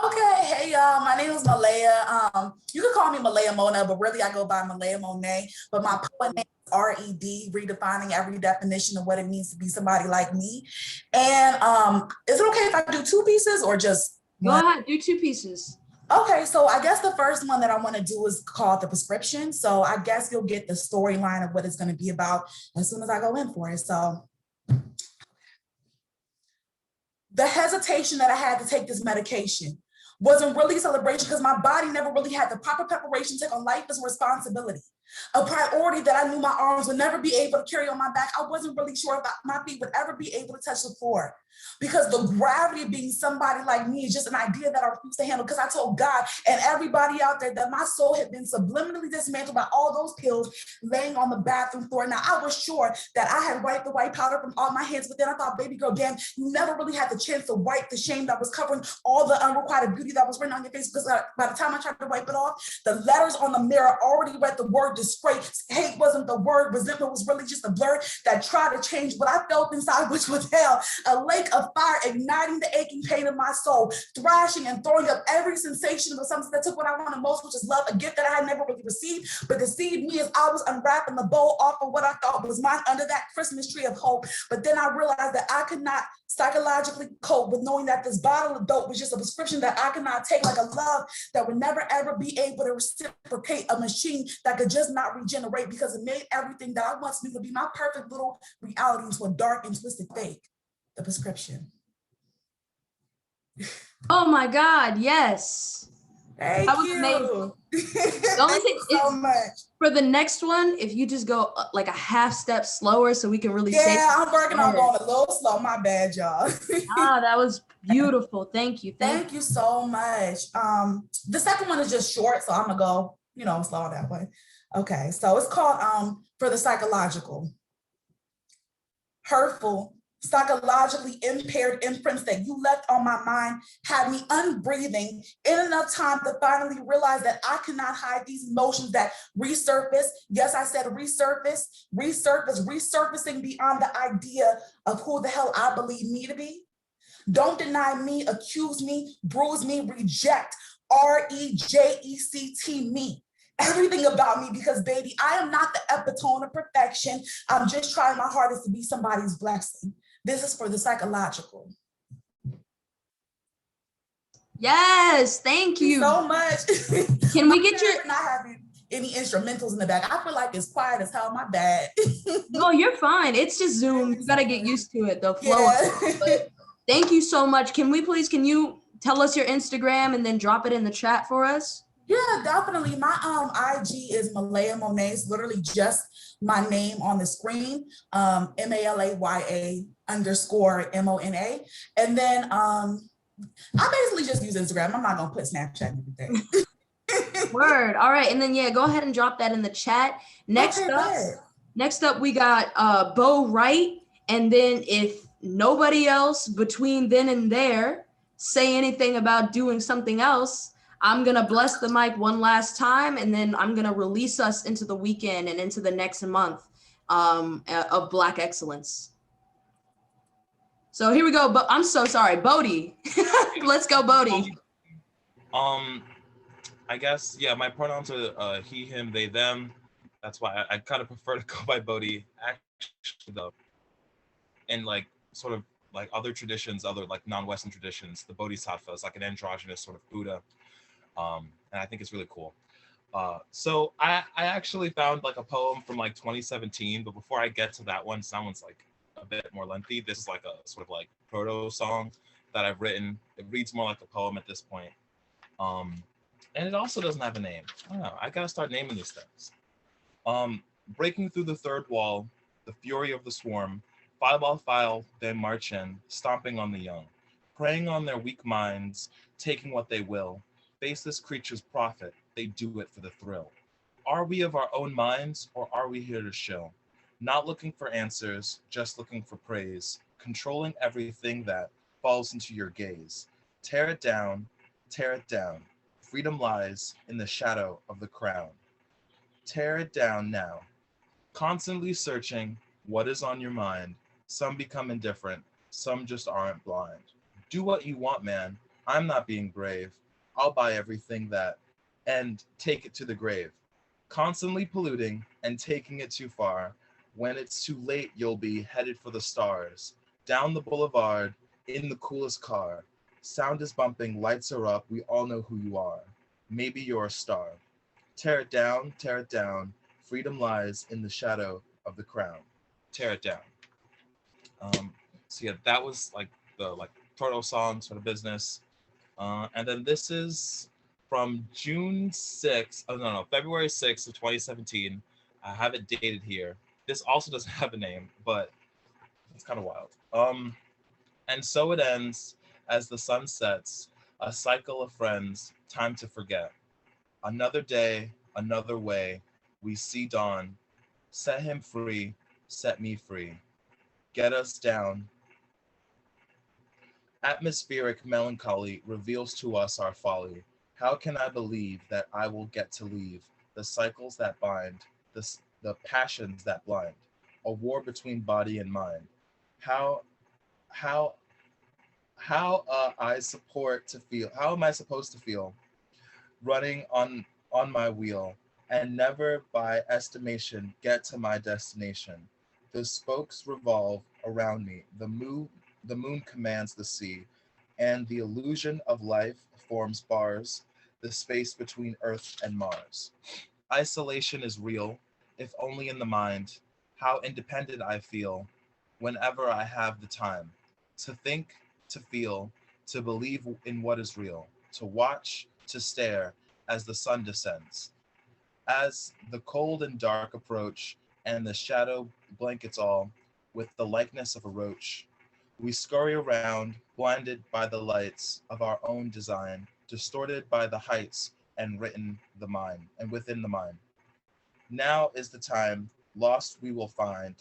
Okay, hey y'all, my name is Malaya. You can call me Malaya Mona, but really I go by Malaya Monet. But my poet name is R.E.D., redefining every definition of what it means to be somebody like me. And is it okay if I do 2 pieces or just one? Go ahead, do 2 pieces. Okay, so I guess the first one that I want to do is called The Prescription. So I guess you'll get the storyline of what it's going to be about as soon as I go in for it. So the hesitation that I had to take this medication wasn't really a celebration because my body never really had the proper preparation to take on life as a responsibility. A priority that I knew my arms would never be able to carry on my back. I wasn't really sure if my feet would ever be able to touch the floor because the gravity of being somebody like me is just an idea that I refuse to handle because I told God and everybody out there that my soul had been subliminally dismantled by all those pills laying on the bathroom floor. Now, I was sure that I had wiped the white powder from all my hands, but then I thought, baby girl, damn, you never really had the chance to wipe the shame that was covering all the unrequited beauty that was written on your face because by the time I tried to wipe it off, the letters on the mirror already read the word disgrace. Hate wasn't the word. Resentment was really just a blur that tried to change what I felt inside, which was hell. A lake of fire igniting the aching pain of my soul, thrashing and throwing up every sensation of something that took what I wanted most, which is love, a gift that I had never really received, but deceived me as I was unwrapping the bowl off of what I thought was mine under that Christmas tree of hope. But then I realized that I could not psychologically cope with knowing that this bottle of dope was just a prescription that I could not take, like a love that would never ever be able to reciprocate, a machine that could just not regenerate, because it made everything that I once knew to be my perfect little reality into a dark and twisted fake. The prescription. Oh my God, yes. Thank that was you. Amazing. The only Thank thing you so much. For the next one, if you just go like a half step slower so we can really say. Yeah, I'm working on going a little slow. My bad, y'all. That was beautiful. Thank you. Thank you so much. The second one is just short, so I'm gonna go, slow that way. Okay, so it's called For the Psychological. Hurtful, psychologically impaired imprints that you left on my mind had me unbreathing in enough time to finally realize that I cannot hide these emotions that resurface. Yes, I said resurfacing beyond the idea of who the hell I believe me to be. Don't deny me, accuse me, bruise me, reject, REJECT me. Everything about me, because baby, I am not the epitome of perfection. I'm just trying my hardest to be somebody's blessing. This is for the psychological. Yes, thank you so much. Can we get your? Not having any instrumentals in the back. I feel like it's quiet as hell. My bad. No, you're fine. It's just Zoom. You gotta get used to it. The flow. Yeah. But thank you so much. Can you tell us your Instagram and then drop it in the chat for us? Yeah, definitely. My IG is Malaya Monet. It's literally just my name on the screen, MALAYA_MONA. And then I basically just use Instagram. I'm not gonna put Snapchat and everything. Word. All right, and then go ahead and drop that in the chat. Next up, we got Bo Wright, and then if nobody else between then and there say anything about doing something else, I'm gonna bless the mic one last time, and then I'm gonna release us into the weekend and into the next month of Black excellence. So here we go. But I'm so sorry, Bodhi. Let's go, Bodhi. I guess, yeah, my pronouns are he, him, they, them. That's why I kind of prefer to go by Bodhi. Actually, though, and like sort of like other traditions, other like non-Western traditions, the Bodhisattva is like an androgynous sort of Buddha. And I think it's really cool. So I actually found like a poem from like 2017, but before I get to that one, someone's like a bit more lengthy. This is like a sort of like proto song that I've written. It reads more like a poem at this point. And it also doesn't have a name. I don't know, I gotta start naming these things. Breaking through the third wall, the fury of the swarm, file by file, they march in, stomping on the young, preying on their weak minds, taking what they will. Faceless creatures profit, they do it for the thrill. Are we of our own minds, or are we here to show? Not looking for answers, just looking for praise, controlling everything that falls into your gaze. Tear it down, tear it down. Freedom lies in the shadow of the crown. Tear it down now. Constantly searching what is on your mind. Some become indifferent, some just aren't blind. Do what you want, man. I'm not being brave. I'll buy everything that, and take it to the grave. Constantly polluting and taking it too far. When it's too late, you'll be headed for the stars. Down the boulevard, in the coolest car. Sound is bumping, lights are up, we all know who you are. Maybe you're a star. Tear it down, tear it down. Freedom lies in the shadow of the crown. Tear it down. So yeah, that was like the proto song sort of business. And then this is from February 6th of 2017. I have it dated here. This also doesn't have a name, but it's kind of wild. And so it ends as the sun sets, a cycle of friends, time to forget. Another day, another way, we see dawn. Set him free, set me free. Get us down. Atmospheric melancholy reveals to us our folly. How can I believe that I will get to leave the cycles that bind, the passions that blind, a war between body and mind. How I support to feel? How am I supposed to feel running on my wheel and never by estimation get to my destination? The spokes revolve around me. The moon commands the sea, and the illusion of life forms bars, the space between Earth and Mars. Isolation is real, if only in the mind. How independent I feel whenever I have the time to think, to feel, to believe in what is real, to watch, to stare as the sun descends. As the cold and dark approach, and the shadow blankets all with the likeness of a roach, we scurry around, blinded by the lights of our own design, distorted by the heights and within the mind. Now is the time, lost we will find,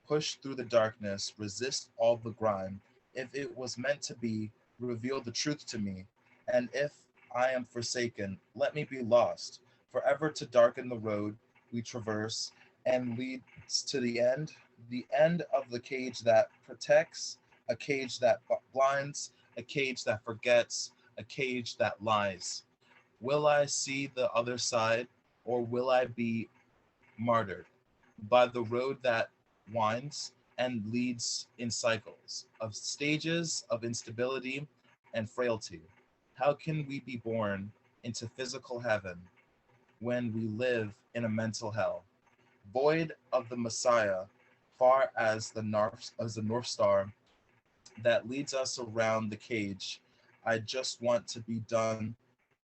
push through the darkness, resist all the grime. If it was meant to be, reveal the truth to me, and if I am forsaken, let me be lost, forever to darken the road we traverse and leads to the end of the cage that protects, a cage that blinds, a cage that forgets, a cage that lies. Will I see the other side, or will I be martyred by the road that winds and leads in cycles of stages of instability and frailty? How can we be born into physical heaven when we live in a mental hell, void of the Messiah, far as the North Star that leads us around the cage? I just want to be done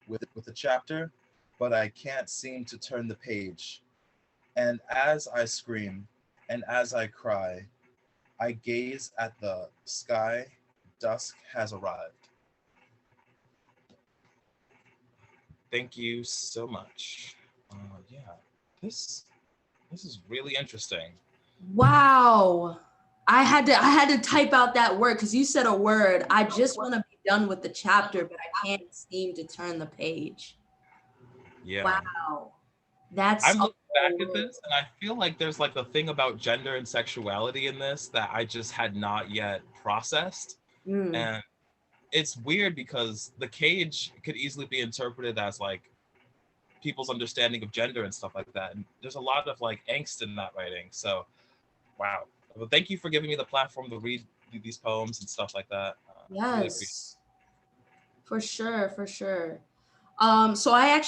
with a chapter, but I can't seem to turn the page. And as I scream and as I cry, I gaze at the sky. Dusk has arrived. Thank you so much. Yeah, this is really interesting. Wow. I had to type out that word because you said a word. I just want to be done with the chapter, but I can't seem to turn the page. Yeah. Wow. That's I'm looking back at this and I feel like there's like a thing about gender and sexuality in this that I just had not yet processed. And it's weird because the cage could easily be interpreted as like people's understanding of gender and stuff like that. And there's a lot of like angst in that writing. So, wow. Well, thank you for giving me the platform to read these poems and stuff like that. Yes, really for sure. So I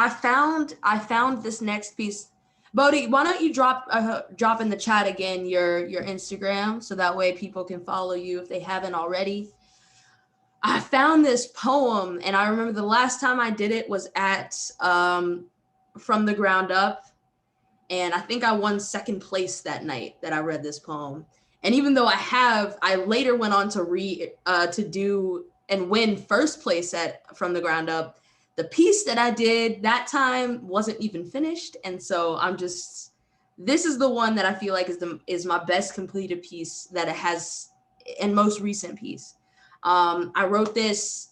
found this next piece. Bodhi, why don't you drop in the chat again your Instagram so that way people can follow you if they haven't already. I found this poem, and I remember the last time I did it was at From the Ground Up, and I think I won second place that night that I read this poem. And even though I later went on to do and win first place at From the Ground Up. The piece that I did that time wasn't even finished, and so this is the one that I feel like is my best completed piece that it has, and most recent piece. I wrote this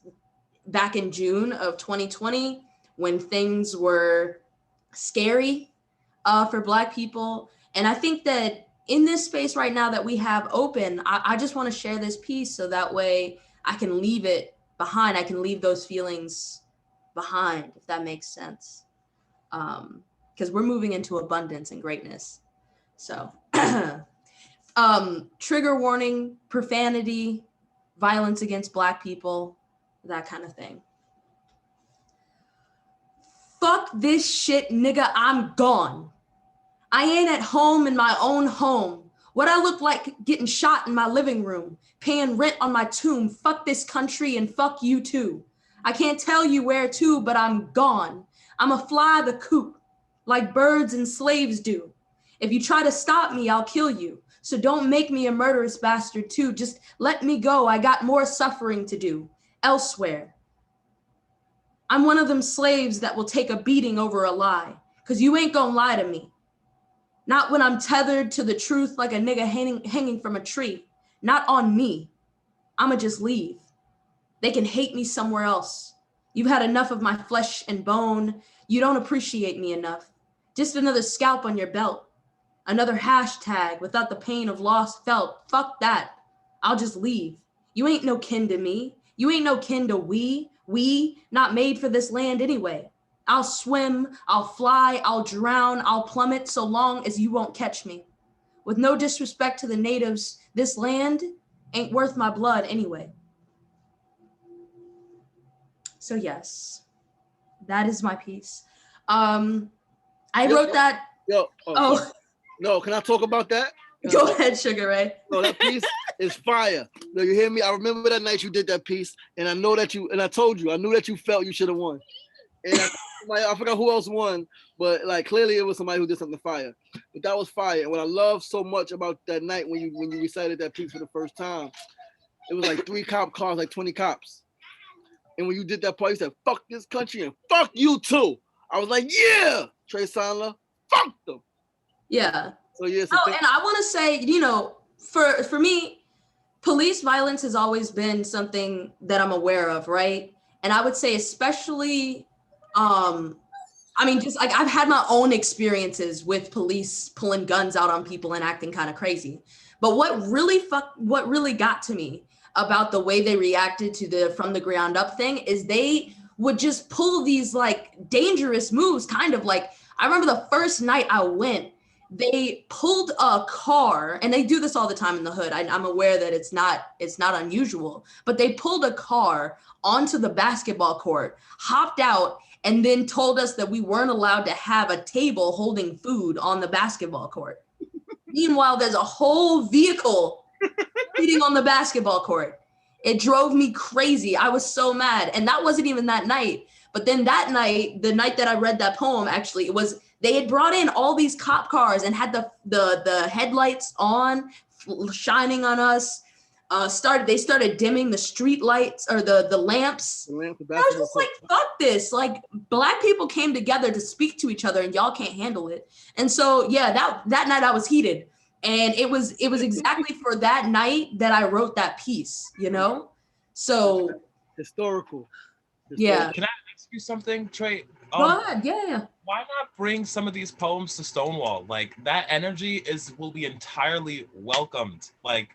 back in June of 2020 when things were scary for Black people. And I think that in this space right now that we have open, I just want to share this piece so that way I can leave it behind. I can leave those feelings behind, if that makes sense. Because we're moving into abundance and greatness. So trigger warning, profanity, violence against Black people, that kind of thing. Fuck this shit, nigga, I'm gone. I ain't at home in my own home. What I look like getting shot in my living room, paying rent on my tomb. Fuck this country and fuck you too. I can't tell you where to, but I'm gone. I'ma fly the coop like birds and slaves do. If you try to stop me, I'll kill you. So don't make me a murderous bastard too. Just let me go. I got more suffering to do elsewhere. I'm one of them slaves that will take a beating over a lie, because you ain't gonna lie to me. Not when I'm tethered to the truth like a nigga hanging from a tree. Not on me. I'ma just leave. They can hate me somewhere else. You've had enough of my flesh and bone. You don't appreciate me enough. Just another scalp on your belt. Another hashtag without the pain of loss felt. Fuck that. I'll just leave. You ain't no kin to me. You ain't no kin to we. We not made for this land anyway. I'll swim, I'll fly, I'll drown, I'll plummet so long as you won't catch me. With no disrespect to the natives, this land ain't worth my blood anyway. So yes, that is my piece. I wrote that. Oh. No, can I talk about that? Go ahead, Sugar Ray. No, that piece is fire. No, you hear me? I remember that night you did that piece, and I know that you, and I told you, I knew that you felt you should have won. And I forgot who else won, but like clearly it was somebody who did something fire. But that was fire. And what I love so much about that night when you recited that piece for the first time, it was like 3 cop cars, like 20 cops. And when you did that part, you said, fuck this country and fuck you too. I was like, yeah, Trasonia, fuck them. Yeah. So yes. And I want to say, for me, police violence has always been something that I'm aware of, right? And I would say especially, just like I've had my own experiences with police pulling guns out on people and acting kind of crazy. But what really got to me about the way they reacted to the from the ground up thing is they would just pull these like dangerous moves, kind of like, I remember the first night I went, they pulled a car, and they do this all the time in the hood. I'm aware that it's not unusual, but they pulled a car onto the basketball court, hopped out, and then told us that we weren't allowed to have a table holding food on the basketball court. Meanwhile, there's a whole vehicle sitting on the basketball court. It drove me crazy. I was so mad. And that wasn't even that night. But then that night, the night that I read that poem, actually, it was, they had brought in all these cop cars and had the headlights on, shining on us. They started dimming the street lights or the lamps. I was just like, fuck this. Like, Black people came together to speak to each other and y'all can't handle it. And so, yeah, that night I was heated. And it was exactly for that night that I wrote that piece, So historical. Yeah. Can I ask you something, Trey? Go ahead. Yeah. Why not bring some of these poems to Stonewall? Like, that energy will be entirely welcomed. Like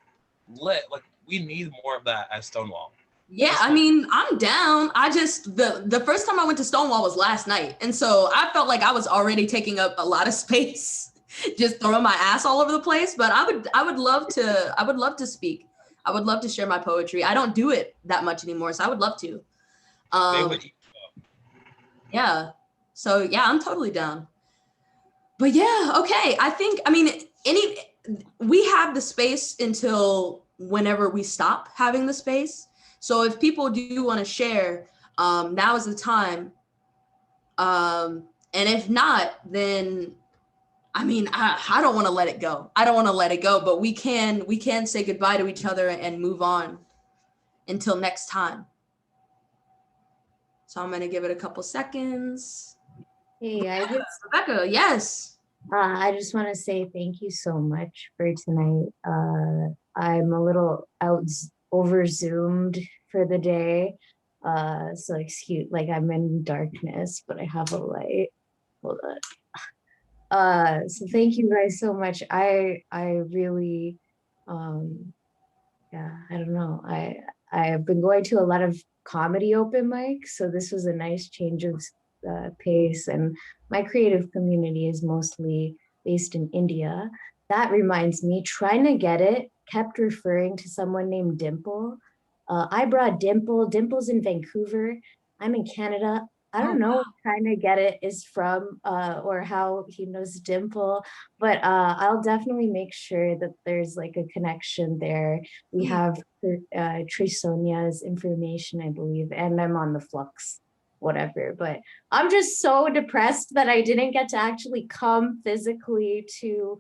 we need more of that at Stonewall. Yeah, I'm down. I just the first time I went to Stonewall was last night, and so I felt like I was already taking up a lot of space, just throwing my ass all over the place. But I would love to speak. I would love to share my poetry. I don't do it that much anymore, so I would love to. Yeah. So yeah, I'm totally down. But yeah, okay. We have the space until whenever we stop having the space. So if people do want to share, now is the time. And if not, then I don't want to let it go. I don't want to let it go, but we can say goodbye to each other and move on until next time. So I'm going to give it a couple seconds. Hey, Rebecca, yes. I just want to say thank you so much for tonight. I'm a little over zoomed for the day. So excuse, like I'm in darkness, but I have a light. Hold on. So thank you guys so much. I really, yeah, I don't know. I've been going to a lot of comedy open mics, so this was a nice change of pace, and my creative community is mostly based in India. That reminds me, Trying to Get It kept referring to someone named Dimple. I brought Dimple. Dimple's in Vancouver. I'm in Canada. I don't know if Trying to Get It is from or how he knows Dimple, but I'll definitely make sure that there's like a connection there. We have Trasonia's information, I believe, and I'm on the Flux, whatever. But I'm just so depressed that I didn't get to actually come physically to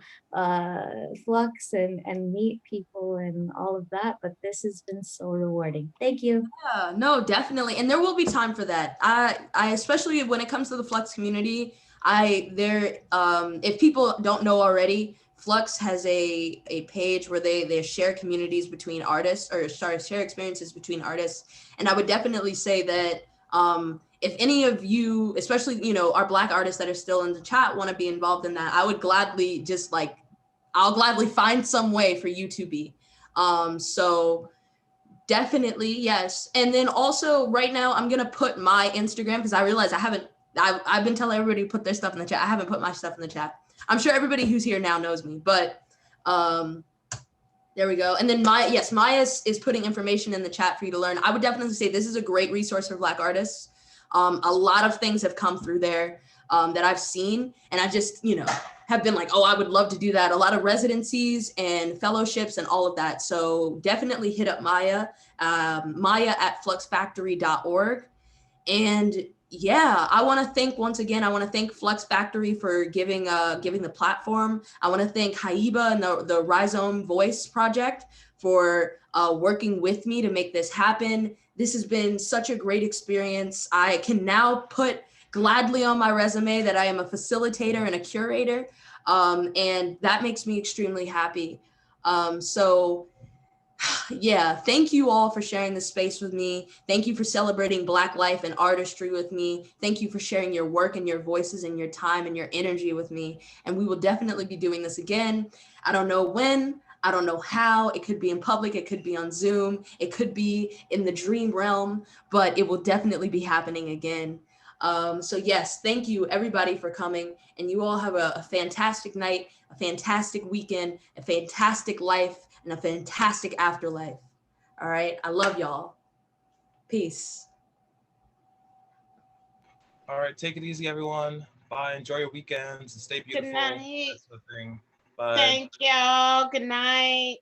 Flux and meet people and all of that. But this has been so rewarding. Thank you. Yeah, no, definitely. And there will be time for that. I especially when it comes to the Flux community, if people don't know already, Flux has a page where they share communities between artists, or share experiences between artists. And I would definitely say that If any of you, especially, you know, our Black artists that are still in the chat want to be involved in that, I would gladly just like, I'll gladly find some way for you to be. So definitely, yes. And then also right now I'm going to put my Instagram, because I realize I've been telling everybody to put their stuff in the chat. I haven't put my stuff in the chat. I'm sure everybody who's here now knows me, but there we go. And then Maya is putting information in the chat for you to learn. I would definitely say this is a great resource for Black artists. A lot of things have come through there that I've seen, and I just, you know, have been like, oh, I would love to do that. A lot of residencies and fellowships and all of that. So definitely hit up Maya, Maya at fluxfactory.org. And yeah, I want to thank, once again, I want to thank Flux Factory for giving the platform. I want to thank Haiba and the Rhizome Voice Project for working with me to make this happen. This has been such a great experience. I can now put gladly on my resume that I am a facilitator and a curator, and that makes me extremely happy. So yeah, thank you all for sharing this space with me. Thank you for celebrating Black life and artistry with me. Thank you for sharing your work and your voices and your time and your energy with me. And we will definitely be doing this again. I don't know when, I don't know how. It could be in public, it could be on Zoom, it could be in the dream realm, but it will definitely be happening again. So yes, thank you everybody for coming, and you all have a fantastic night, a fantastic weekend, a fantastic life, and a fantastic afterlife. All right, I love y'all. Peace. All right, take it easy, everyone. Bye. Enjoy your weekends and stay beautiful. Good night. That's the thing. Bye. Thank y'all. Good night.